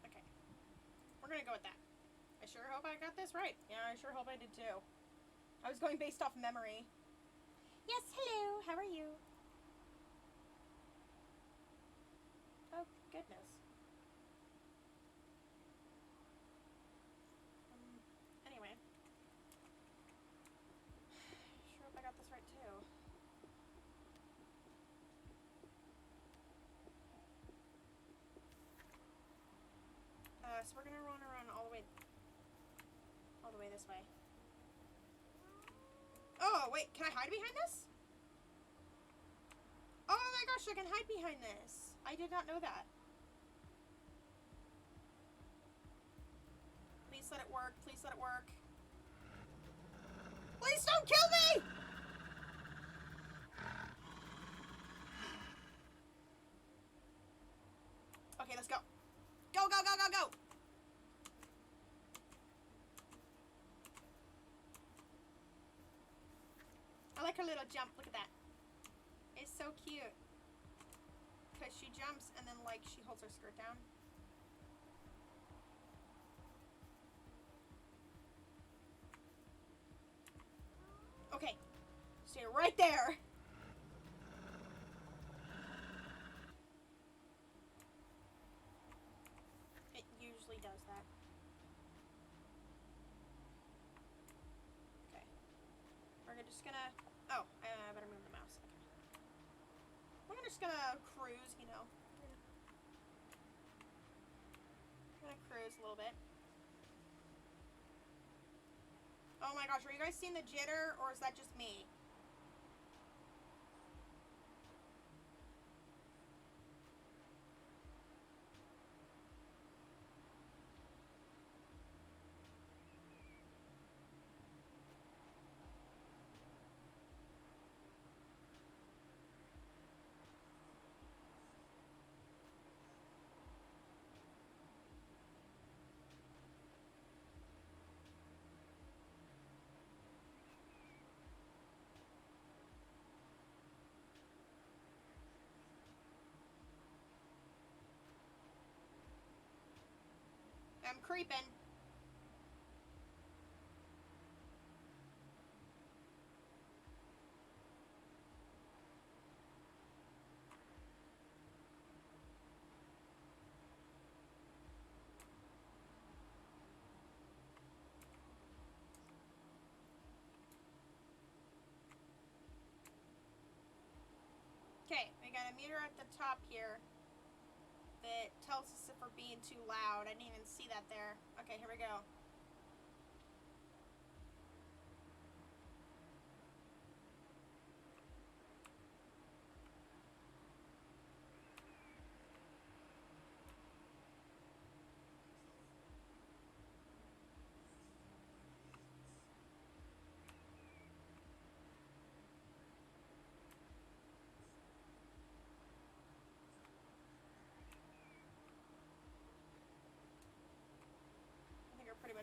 Okay. We're gonna go with that. I sure hope I got this right. Yeah, I sure hope I did too. I was going based off memory. Yes, hello. How are you? Oh, goodness. Anyway. Sure hope I got this right too. So we're gonna run around all the way this way. Oh, wait, can I hide behind this? Oh my gosh, I can hide behind this. I did not know that. Please let it work. Please let it work. Please don't kill me! Okay, let's go. Go, go, go, go, go! I like her little jump. Look at that. It's so cute. Because she jumps and then, like, she holds her skirt down. Okay. Stay right there. It usually does that. Okay. We're just gonna... Oh, I better move the mouse. Okay. We're just gonna cruise, you know. We're gonna cruise a little bit. Oh my gosh, are you guys seeing the jitter, or is that just me? I'm creeping. Okay, we got a meter at the top here that tells us if we're being too loud. I didn't even see that there. Okay, here we go.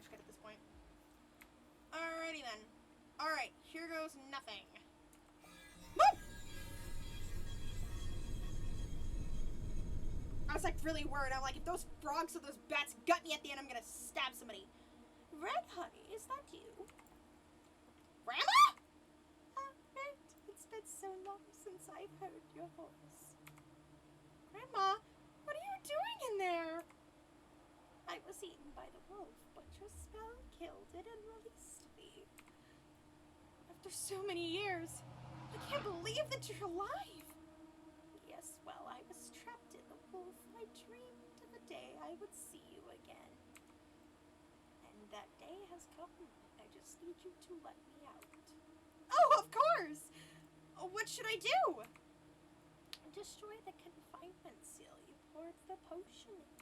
just good at this point. Alrighty then. Alright, here goes nothing. Woo! I was like really worried. I'm like, if those frogs or those bats gut me at the end, I'm gonna stab somebody. Red, honey, is that you? Grandma? Red, it's been so long since I've heard your voice. Grandma, what are you doing in there? I was eaten by the wolf, but your spell killed it and released me. After so many years, I can't believe that you're alive. Yes, well, I was trapped in the wolf. I dreamed of a day I would see you again. And that day has come. I just need you to let me out. Oh, of course! What should I do? Destroy the confinement seal you poured the potion in.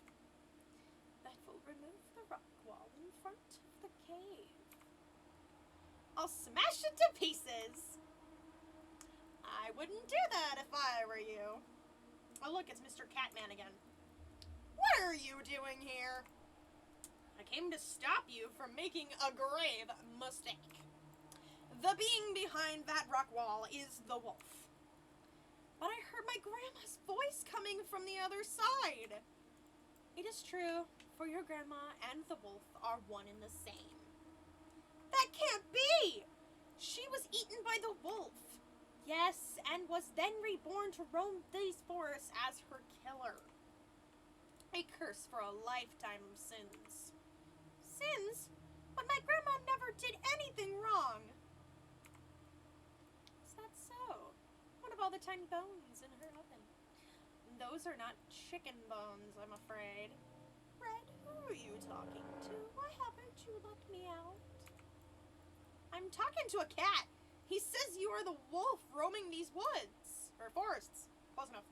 That will remove the rock wall in front of the cave. I'll smash it to pieces! I wouldn't do that if I were you. Oh look, it's Mr. Catman again. What are you doing here? I came to stop you from making a grave mistake. The being behind that rock wall is the wolf. But I heard my grandma's voice coming from the other side. It is true, for your grandma and the wolf are one and the same. That can't be! She was eaten by the wolf. Yes, and was then reborn to roam these forests as her killer. A curse for a lifetime of sins. Sins? But my grandma never did anything wrong. Is that so? What of all the tiny bones in her oven? Those are not chicken bones, I'm afraid. Red, who are you talking to? Why haven't you let me out? I'm talking to a cat. He says you are the wolf roaming these woods. Or forests. Close enough.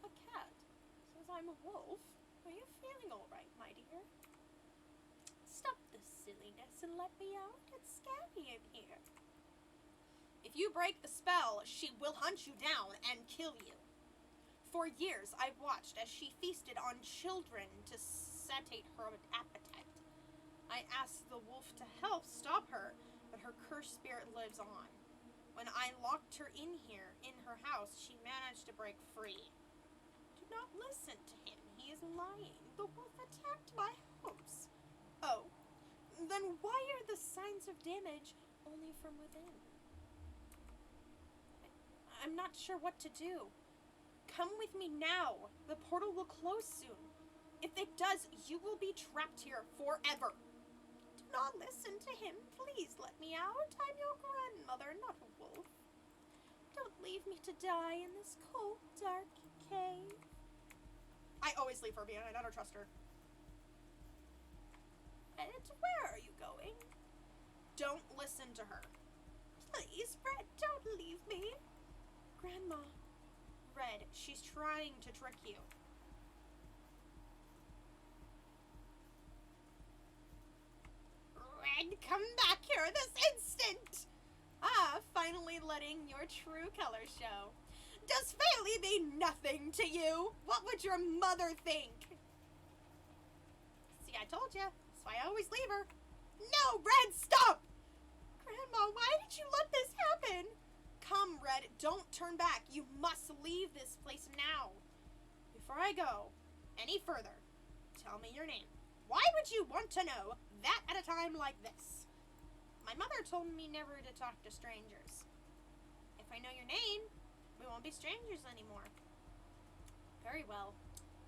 A cat says I'm a wolf? Are you feeling alright, my dear? Stop this silliness and let me out. It's scary in here. If you break the spell, she will hunt you down and kill you. For years, I've watched as she feasted on children to satiate her appetite. I asked the wolf to help stop her, but her cursed spirit lives on. When I locked her in here, in her house, she managed to break free. Do not listen to him. He is lying. The wolf attacked my house. Oh, then why are the signs of damage only from within? I'm not sure what to do. Come with me now. The portal will close soon. If it does, you will be trapped here forever. Do not listen to him. Please let me out. I'm your grandmother, not a wolf. Don't leave me to die in this cold, dark cave. I always leave her behind. I don't trust her. And where are you going? Don't listen to her. Please, Red, don't leave me. Grandma. Red, she's trying to trick you. Red, come back here this instant! Ah, finally letting your true color show. Does Fairy mean nothing to you? What would your mother think? See, I told you. That's why I always leave her. No, Red, stop! Grandma, why did you let this happen? Come, Red, don't turn back. You must leave this place now. Before I go any further, tell me your name. Why would you want to know that at a time like this? My mother told me never to talk to strangers. If I know your name, we won't be strangers anymore. Very well.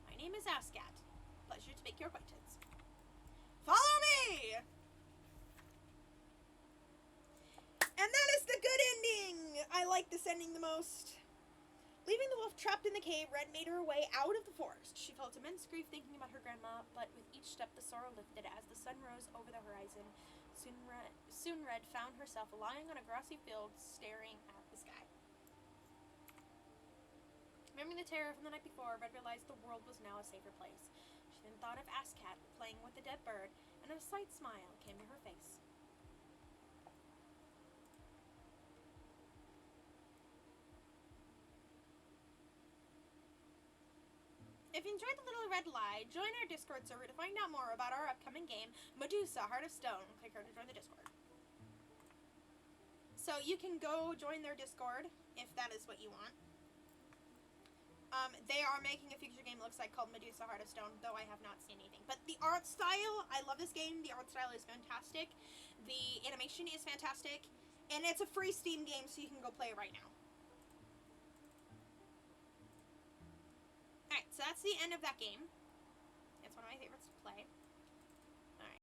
My name is Ascat. Pleasure to make your acquaintance. Follow me! And that is the good ending! I like this ending the most. Leaving the wolf trapped in the cave, Red made her way out of the forest. She felt immense grief thinking about her grandma, but with each step the sorrow lifted as the sun rose over the horizon. Soon Red found herself lying on a grassy field, staring at the sky. Remembering the terror from the night before, Red realized the world was now a safer place. She then thought of Ascat playing with the dead bird, and a slight smile came to her face. If you enjoyed the Little Red Lie, join our Discord server to find out more about our upcoming game, Medusa, Heart of Stone. Click here to join the Discord. So you can go join their Discord if that is what you want. They are making a future game, looks like, called Medusa Heart of Stone, though I have not seen anything. But the art style, I love this game. The art style is fantastic. The animation is fantastic. And it's a free Steam game, so you can go play it right now. Alright, so that's the end of that game. It's one of my favorites to play.